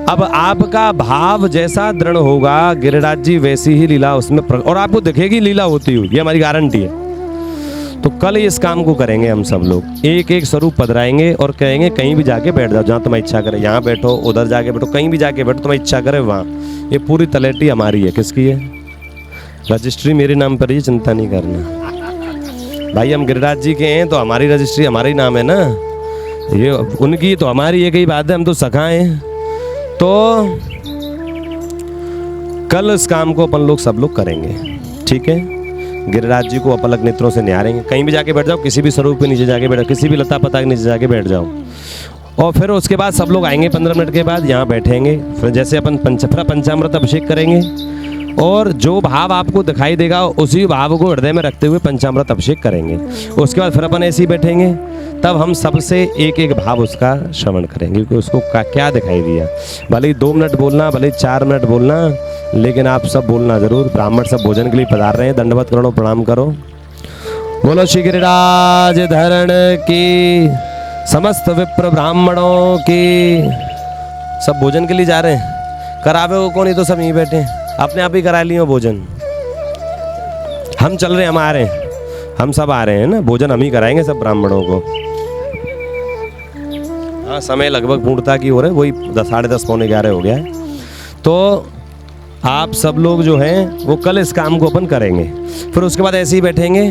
S3: अब आपका भाव जैसा दृढ़ होगा, गिरिराज जी वैसी ही लीला उसमें और आपको दिखेगी लीला होती हुई, ये हमारी गारंटी है। तो कल इस काम को करेंगे हम सब लोग, एक एक स्वरूप पधराएंगे और कहेंगे कहीं भी जाके बैठ जाओ, जहाँ तुम्हारी इच्छा करे, यहाँ बैठो, उधर जाके बैठो, कहीं भी जाके बैठो, तुम्हारी इच्छा करे वहाँ। ये पूरी तलेटी हमारी है। किसकी है? रजिस्ट्री मेरे नाम पर ही, चिंता नहीं करना भाई। हम गिरिराज जी के हैं तो हमारी रजिस्ट्री हमारा ही नाम है ना, ये उनकी तो हमारी एक ही बात है, हम तो सखा हैं। तो कल इस काम को अपन लोग सब लोग करेंगे, ठीक है? गिरिराज जी को अपलक नेत्रों से निहारेंगे। कहीं भी जाके बैठ जाओ, किसी भी स्वरूप के नीचे जाके बैठ जाओ, किसी भी लता पता के नीचे जाके बैठ जाओ, और फिर उसके बाद सब लोग आएंगे 15 मिनट के बाद, यहाँ बैठेंगे। फिर जैसे अपन पंचामृत अभिषेक करेंगे, और जो भाव आपको दिखाई देगा उसी भाव को हृदय में रखते हुए पंचामृत अभिषेक करेंगे। उसके बाद फिर अपन ऐसे ही बैठेंगे, तब हम सबसे एक एक भाव उसका श्रवण करेंगे कि उसको क्या दिखाई दिया। भले ही 2 मिनट बोलना, भले ही 4 मिनट बोलना, लेकिन आप सब बोलना जरूर। ब्राह्मण सब भोजन के लिए पधार रहे हैं, दंडवत करो, प्रणाम करो। बोलो श्री गिरिराज धरण की, समस्त विप्र ब्राह्मणों की। सब भोजन के लिए जा रहे हैं, करावे हो कौन? ही तो सब यहीं बैठे हैं, अपने आप ही करा लिए भोजन। हम चल रहे हैं, हम आ रहे हैं, हम सब आ रहे हैं ना, भोजन हम ही कराएंगे सब ब्राह्मणों को। हाँ, समय लगभग पूर्णता की हो रहा है, वही 10:30 पौने 11 हो गया है। तो आप सब लोग जो हैं वो कल इस काम को अपन करेंगे। फिर उसके बाद ऐसे ही बैठेंगे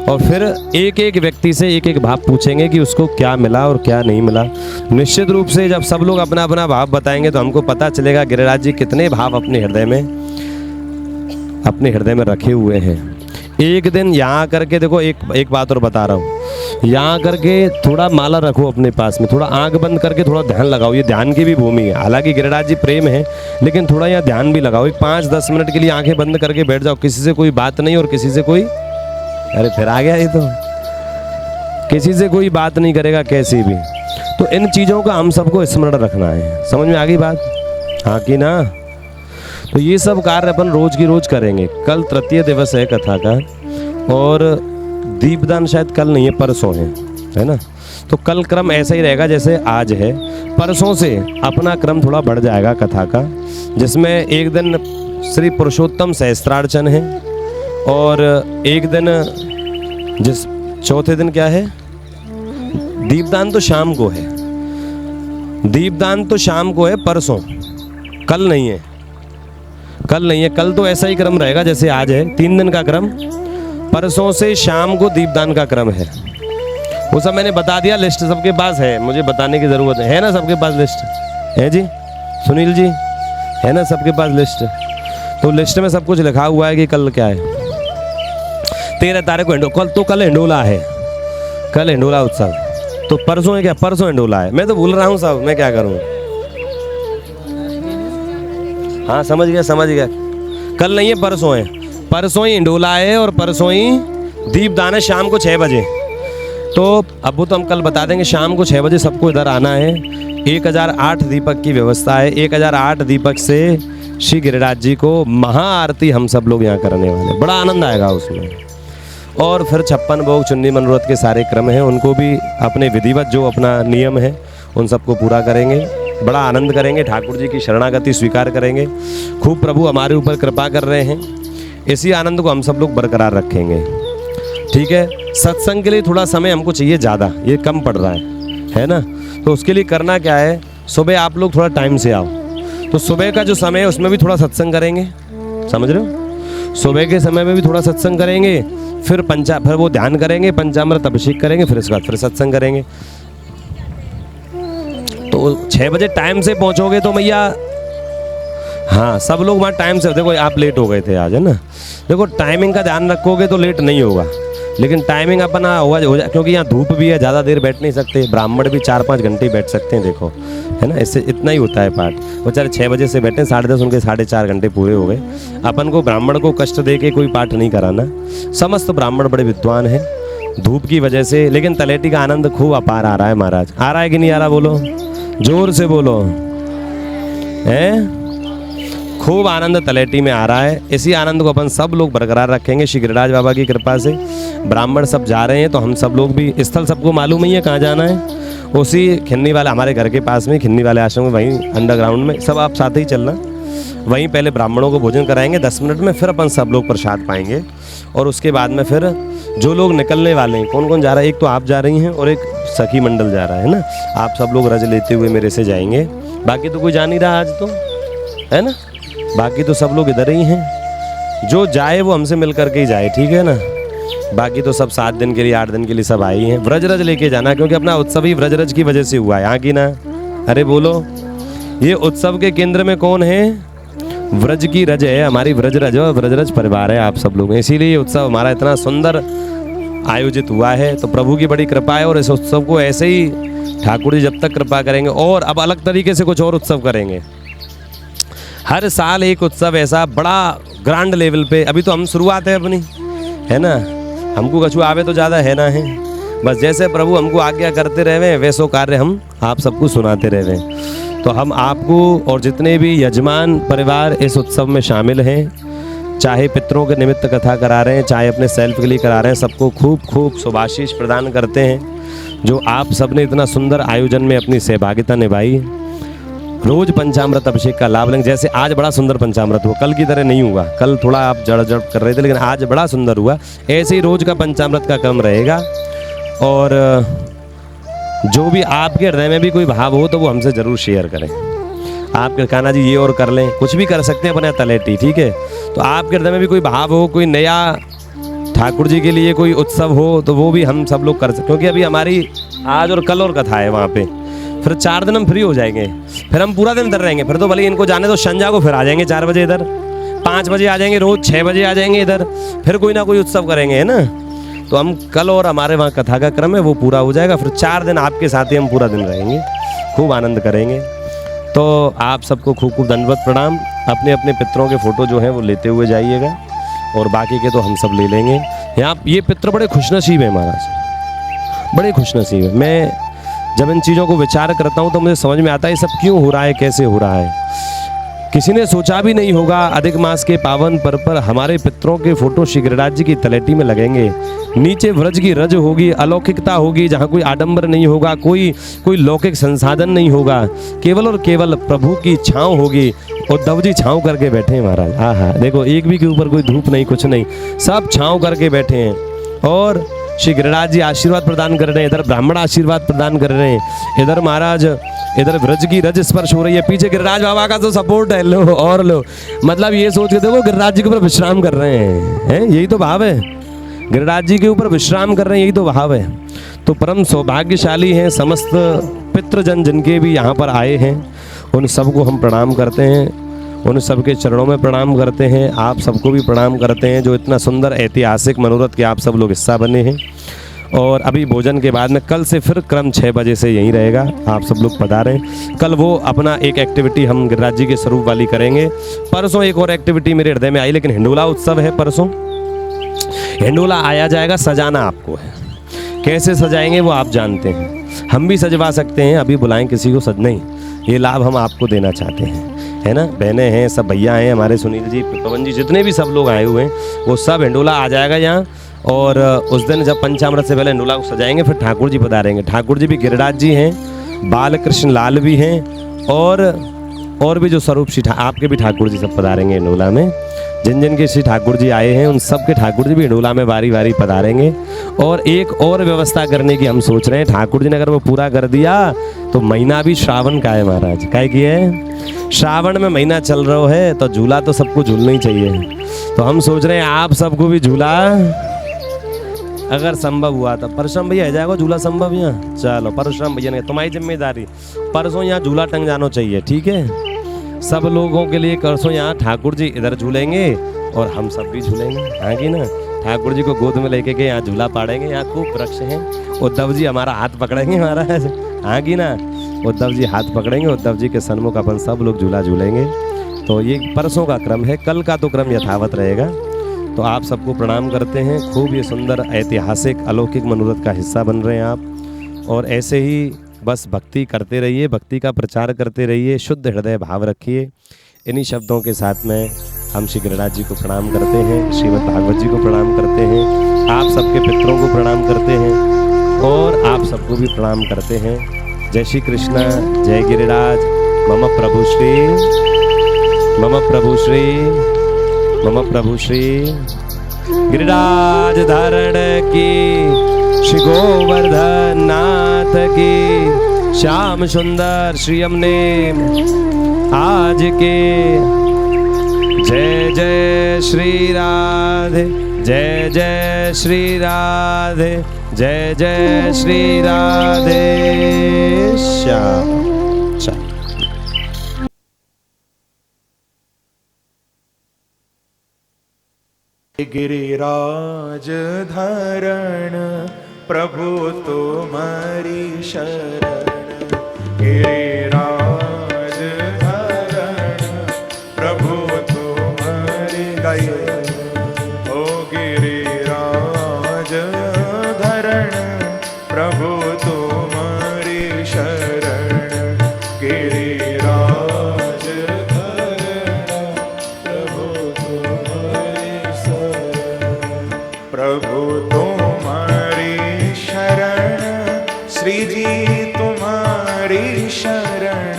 S3: और फिर एक एक व्यक्ति से एक एक भाव पूछेंगे कि उसको क्या मिला और क्या नहीं मिला। निश्चित रूप से जब सब लोग अपना अपना भाव बताएंगे तो हमको पता चलेगा गिरिराज जी कितने भाव अपने हृदय में रखे हुए हैं। एक दिन यहाँ करके देखो, एक बात और बता रहा हूँ, यहाँ करके थोड़ा माला रखो अपने पास में, थोड़ा आंख बंद करके थोड़ा ध्यान लगाओ। ये ध्यान की भी भूमि है, हालांकि गिरिराज जी प्रेम है, लेकिन थोड़ा यहाँ ध्यान भी लगाओ। 5-10 मिनट के लिए आंखें बंद करके बैठ जाओ, किसी से कोई बात नहीं और किसी से कोई, अरे फिर आ गया ये तो, किसी से कोई बात नहीं करेगा कैसी भी। तो इन चीज़ों का हम सबको स्मरण रखना है। समझ में आ गई बात? हाँ कि ना? तो ये सब कार्य अपन रोज की रोज करेंगे। कल तृतीय दिवस है कथा का, और दीपदान शायद कल नहीं है, परसों है ना? तो कल क्रम ऐसा ही रहेगा जैसे आज है। परसों से अपना क्रम थोड़ा बढ़ जाएगा कथा का, जिसमें एक दिन श्री पुरुषोत्तम सहस्त्रार्चन है और एक दिन चौथे दिन क्या है, दीपदान तो शाम को है। दीपदान तो शाम को है, परसों, कल नहीं है। कल नहीं है, कल तो ऐसा ही क्रम रहेगा जैसे आज है, 3 दिन का क्रम। परसों से शाम को दीपदान का क्रम है। वो सब मैंने बता दिया, लिस्ट सबके पास है, मुझे बताने की ज़रूरत है ना? सबके पास लिस्ट है जी, सुनील जी, है ना सबके पास लिस्ट? तो लिस्ट में सब कुछ लिखा हुआ है कि कल क्या है। 13 तारीख को कल हिंडोला है, कल हिंडोला उत्सव। तो परसों है क्या? परसों हिंडोला है। मैं तो भूल रहा हूँ सब, मैं क्या करूँ? हाँ समझ गया। कल नहीं है, परसों है। परसों ही हिंडोला है और परसों ही दीपदान है शाम को 6 बजे। तो अब वो तो हम कल बता देंगे। शाम को 6 बजे सबको इधर आना है। 1008 दीपक की व्यवस्था है। 1008 दीपक से श्री गिरिराज जी को महाआरती हम सब लोग यहाँ करने वाले, बड़ा आनंद आएगा उसमें। और फिर 56 भोग चुन्नी मनोरथ के सारे क्रम हैं, उनको भी अपने विधिवत जो अपना नियम है उन सबको पूरा करेंगे। बड़ा आनंद करेंगे, ठाकुर जी की शरणागति स्वीकार करेंगे। खूब प्रभु हमारे ऊपर कृपा कर रहे हैं, इसी आनंद को हम सब लोग बरकरार रखेंगे। ठीक है, सत्संग के लिए थोड़ा समय हमको चाहिए ज़्यादा, ये कम पड़ रहा है ना? तो उसके लिए करना क्या है, सुबह आप लोग थोड़ा टाइम से आओ। तो सुबह का जो समय है उसमें भी थोड़ा सत्संग करेंगे, समझ रहे हो? सुबह के समय में भी थोड़ा सत्संग करेंगे, फिर वो ध्यान करेंगे, पंचामृत अभिषेक करेंगे, फिर इसके बाद फिर सत्संग करेंगे। तो 6 बजे टाइम से पहुंचोगे तो भैया, हाँ सब लोग वहाँ टाइम से। देखो आप लेट हो गए थे आज, है ना? देखो टाइमिंग का ध्यान रखोगे तो लेट नहीं होगा, लेकिन टाइमिंग अपना हो जाए, क्योंकि यहाँ धूप भी है, ज़्यादा देर बैठ नहीं सकते। ब्राह्मण भी 4-5 घंटे बैठ सकते हैं, देखो, है ना? इससे इतना ही होता है पाठ। बेचारे 6 बजे से बैठे, 10:30 उनके 4.5 घंटे पूरे हो गए। अपन को ब्राह्मण को कष्ट दे के कोई पाठ नहीं कराना। समस्त ब्राह्मण बड़े विद्वान हैं, धूप की वजह से, लेकिन तलेटी का आनंद खूब अपार आ रहा है महाराज। आ रहा है कि नहीं आ रहा? बोलो, जोर से बोलो, है? खूब आनंद तलेटी में आ रहा है। इसी आनंद को अपन सब लोग बरकरार रखेंगे श्री गिरिराज बाबा की कृपा से। ब्राह्मण सब जा रहे हैं तो हम सब लोग भी, स्थल सबको मालूम ही है कहाँ जाना है। उसी खिन्नी वाले, हमारे घर के पास में खिन्नी वाले आश्रम में, वहीं अंडरग्राउंड में, सब आप साथ ही चलना। वहीं पहले ब्राह्मणों को भोजन कराएंगे 10 मिनट में, फिर अपन सब लोग प्रसाद पाएंगे। और उसके बाद में फिर जो लोग निकलने वाले हैं, कौन कौन जा रहा है? एक तो आप जा रही हैं और एक सखी मंडल जा रहा है ना? आप सब लोग रज लेते हुए मेरे से जाएंगे। बाकी तो कोई जा नहीं रहा आज तो, है ना? बाकी तो सब लोग इधर ही हैं। जो जाए वो हमसे मिल करके ही जाए, ठीक है ना? बाकी तो सब 7 दिन के लिए, 8 दिन के लिए सब आए ही हैं। व्रजरज लेके जाना, क्योंकि अपना उत्सव ही व्रजरज की वजह से हुआ है, हाँ की ना? अरे बोलो, ये उत्सव के केंद्र में कौन है? व्रज की रज है, हमारी व्रजरज और व्रजरज परिवार है आप सब लोग। इसीलिए ये उत्सव हमारा इतना सुंदर आयोजित हुआ है। तो प्रभु की बड़ी कृपा है, और इस उत्सव को ऐसे ही ठाकुर जी जब तक कृपा करेंगे, और अब अलग तरीके से कुछ और उत्सव करेंगे। हर साल एक उत्सव ऐसा बड़ा ग्रांड लेवल पे। अभी तो हम शुरुआत है अपनी, है ना? हमको कछु आवे तो ज़्यादा है ना है, बस जैसे प्रभु हमको आज्ञा करते रहे वैसो कार्य हम आप सबको सुनाते रहे। तो हम आपको और जितने भी यजमान परिवार इस उत्सव में शामिल हैं, चाहे पितरों के निमित्त कथा करा रहे हैं, चाहे अपने सेल्फ के लिए करा रहे हैं, सबको खूब खूब शुभाशीष प्रदान करते हैं। जो आप सबने इतना सुंदर आयोजन में अपनी सहभागिता निभाई। रोज पंचामृत अभिषेक का लाभ लेंगे। जैसे आज बड़ा सुंदर पंचामृत हुआ, कल की तरह नहीं हुआ। कल थोड़ा आप जड़ कर रहे थे, लेकिन आज बड़ा सुंदर हुआ। ऐसे ही रोज का पंचामृत का क्रम रहेगा। और जो भी आपके हृदय में भी कोई भाव हो तो वो हमसे ज़रूर शेयर करें। आप कहना जी ये और कर लें, कुछ भी कर सकते हैं अपने तलेटी, ठीक है? तो आपके हृदय में भी कोई भाव हो, कोई नया ठाकुर जी के लिए कोई उत्सव हो, तो वो भी हम सब लोग कर सकते। क्योंकि अभी हमारी आज और कल और कथा है वहाँ पे, फिर 4 दिन हम फ्री हो जाएंगे, फिर हम पूरा दिन इधर रहेंगे। फिर तो भले इनको जाने तो संजा को फिर आ जाएंगे 4 बजे इधर, 5 बजे आ जाएंगे, रोज 6 बजे आ जाएंगे इधर, फिर कोई ना कोई उत्सव करेंगे, है ना? तो हम कल और हमारे वहाँ कथा का क्रम है वो पूरा हो जाएगा। फिर 4 दिन आपके साथ ही हम पूरा दिन रहेंगे, खूब आनंद करेंगे। तो आप सबको खूब खूब दंडवत प्रणाम। अपने अपने पितरों के फ़ोटो जो हैं वो लेते हुए जाइएगा, और बाकी के तो हम सब ले लेंगे। यहाँ ये पितर बड़े खुशनसीब है महाराज, बड़े खुशनसीब है। मैं जब इन चीज़ों को विचार करता हूँ तो मुझे समझ में आता है ये सब क्यों हो रहा है, कैसे हो रहा है। किसी ने सोचा भी नहीं होगा अधिक मास के पावन पर्व पर हमारे पितरों के फोटो श्री गिरिराज जी की तलेटी में लगेंगे। नीचे व्रज की रज होगी, अलौकिकता होगी, जहाँ कोई आडंबर नहीं होगा, कोई लौकिक संसाधन नहीं होगा, केवल और केवल प्रभु की छाँव होगी। उद्धव जी छाँव करके बैठे हैं महाराज। हाँ हाँ, देखो एक भी के ऊपर कोई धूप नहीं, कुछ नहीं, सब छाँव करके बैठे हैं। और श्री गिरिराज जी आशीर्वाद प्रदान कर रहे हैं, इधर ब्राह्मण आशीर्वाद प्रदान कर रहे हैं, इधर महाराज, इधर व्रज की रज स्पर्श हो रही है, पीछे गिरिराज बाबा का तो सपोर्ट है। लो और लो, मतलब ये सोच के देखो गिरिराज जी के ऊपर विश्राम कर रहे हैं, यही तो भाव है। गिरिराज जी के ऊपर विश्राम कर रहे हैं, यही तो भाव है। तो परम सौभाग्यशाली हैं समस्त पितृजन जिनके भी यहाँ पर आए हैं, उन सबको हम प्रणाम करते हैं, उन सबके चरणों में प्रणाम करते हैं। आप सबको भी प्रणाम करते हैं जो इतना सुंदर ऐतिहासिक मनोरथ के आप सब लोग हिस्सा बने हैं। और अभी भोजन के बाद में कल से फिर क्रम 6 बजे से यहीं रहेगा, आप सब लोग पधारें। कल वो अपना एक एक्टिविटी हम गिरिराज जी के स्वरूप वाली करेंगे। परसों एक और एक्टिविटी मेरे हृदय में आई, लेकिन हिंडोला उत्सव है परसों, हिंडोला आया जाएगा, सजाना आपको है। कैसे सजाएंगे वो आप जानते हैं, हम भी सजवा सकते हैं, अभी बुलाएं किसी को सज नहीं, ये लाभ हम आपको देना चाहते हैं, है ना। बहनें हैं, सब भैया हैं हमारे, सुनील जी, पवन जी, जितने भी सब लोग आए हुए हैं वो सब हिंडोला आ जाएगा यहाँ। और उस दिन जब पंचामृत से पहले हिंडोला को सजाएंगे, फिर ठाकुर जी पधारेंगे। ठाकुर जी भी गिरिराज जी हैं, बालकृष्ण लाल भी हैं, और भी जो स्वरूप श्री आपके भी ठाकुर जी सब पधारेंगे हिंडोला में। जिन जिन के श्री ठाकुर जी आए हैं उन सब के ठाकुर जी भी हिंडोला में बारी बारी पधारेंगे। और एक और व्यवस्था करने की हम सोच रहे हैं, ठाकुर जी ने अगर वो पूरा कर दिया तो महीना भी श्रावण का है महाराज, काय की है, श्रावण में महीना चल रहा है तो झूला तो सबको झूलना ही चाहिए। तो हम सोच रहे हैं आप सबको भी झूला अगर संभव हुआ तो परसों भैया आ जाएगा झूला संभव यहाँ, चलो परसों भैया ने, तुम्हारी जिम्मेदारी, परसों यहाँ झूला टंग जाना चाहिए, ठीक है। सब लोगों के लिए परसों यहाँ ठाकुर जी इधर झूलेंगे और हम सब भी झूलेंगे, हाँ की ना। ठाकुर जी को गोद में लेके के यहाँ झूला पाड़ेंगे, यहाँ खूब वृक्ष हैं। उद्धव जी हमारा हाथ पकड़ेंगे महाराज, हाँ की ना, उद्धव जी हाथ पकड़ेंगे, उद्धव जी के सन्मुख अपन सब लोग झूला झूलेंगे। तो ये परसों का क्रम है, कल का तो क्रम यथावत रहेगा। तो आप सबको प्रणाम करते हैं, खूब ये सुंदर ऐतिहासिक अलौकिक मनोरथ का हिस्सा बन रहे हैं आप। और ऐसे ही बस भक्ति करते रहिए, भक्ति का प्रचार करते रहिए, शुद्ध हृदय भाव रखिए। इन्हीं शब्दों के साथ में हम श्री गिरिराज जी को प्रणाम करते हैं, श्रीमद् भागवत जी को प्रणाम करते हैं, आप सबके पितरों को प्रणाम करते हैं और आप सबको भी प्रणाम करते हैं। जय श्री कृष्ण, जय गिरिराज। मम प्रभु श्री, मम प्रभु श्री, मम प्रभु श्री गिरिराज धारण की, श्री गोवर्धन नाथ की, श्याम सुंदर श्री हमने आज के। जय जय श्री राधे, जय जय श्री राधे, जय जय श्री राधे श्याम।
S7: गिरिराज धरण प्रभु तुम्हारी शरण, गिरिराज धरण प्रभु तुम्हारी शरण, ओ गिरिराज धरण प्रभु तुम्हारी शरण, गिरिराज धरण प्रभु तुम्हारी शरण, प्रभु तुम्हारी शरण, श्री जी तुम्हारी शरण,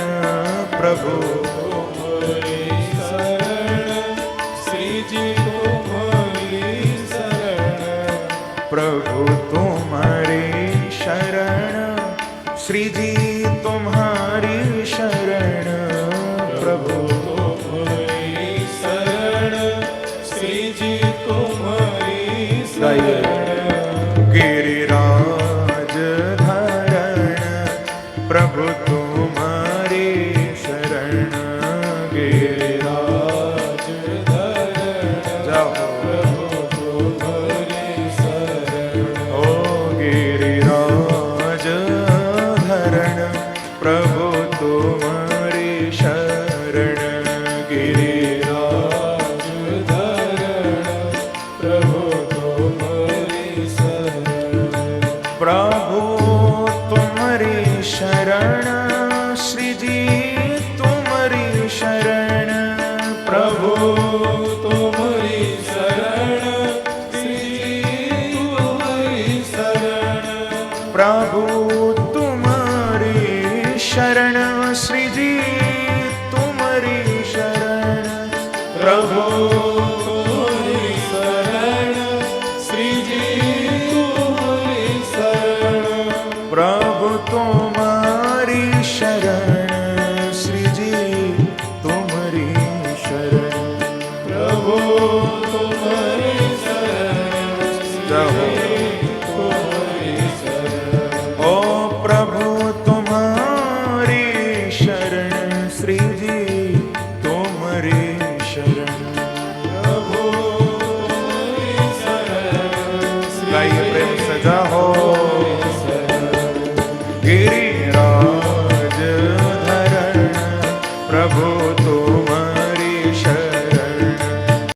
S7: प्रभु तुम्हारी शरण, श्री जी तुम्हारी शरण, प्रभु तुम्हारी शरण, श्री जी तुम्हारी शरण, प्रभु तुम्हारी शरण, श्री जी तुम्हारी शरण, गिरिराज धरण प्रभु तुम्हारी शरण, गिरिराज धरण जाओ प्रभु तुम्हारी शरण, ओ गिरिराज धरण प्रभु तुम्हारी शरण, गिरिराज धरण प्रभु तुम्हारी शरण, प्रभु तुम्हारी शरण, श्री जी तुम्हारी शरण, प्रभु तुम्हारी शरण श्री जी तुम्हारी शरण प्रभु तुम्हारी शरण श्री जी तुम्हारी शरण प्रभु तुम्हारी शरण श्री जी तुम्हारी शरण प्रभु तुम्हारी शरण तुम्हारी शरण ओ प्रभु तुम्हारी शरण श्री जी तुम्हारी शरण प्रभु तुम्हारी शरण गाइए प्रेम सजा हो गिरिराज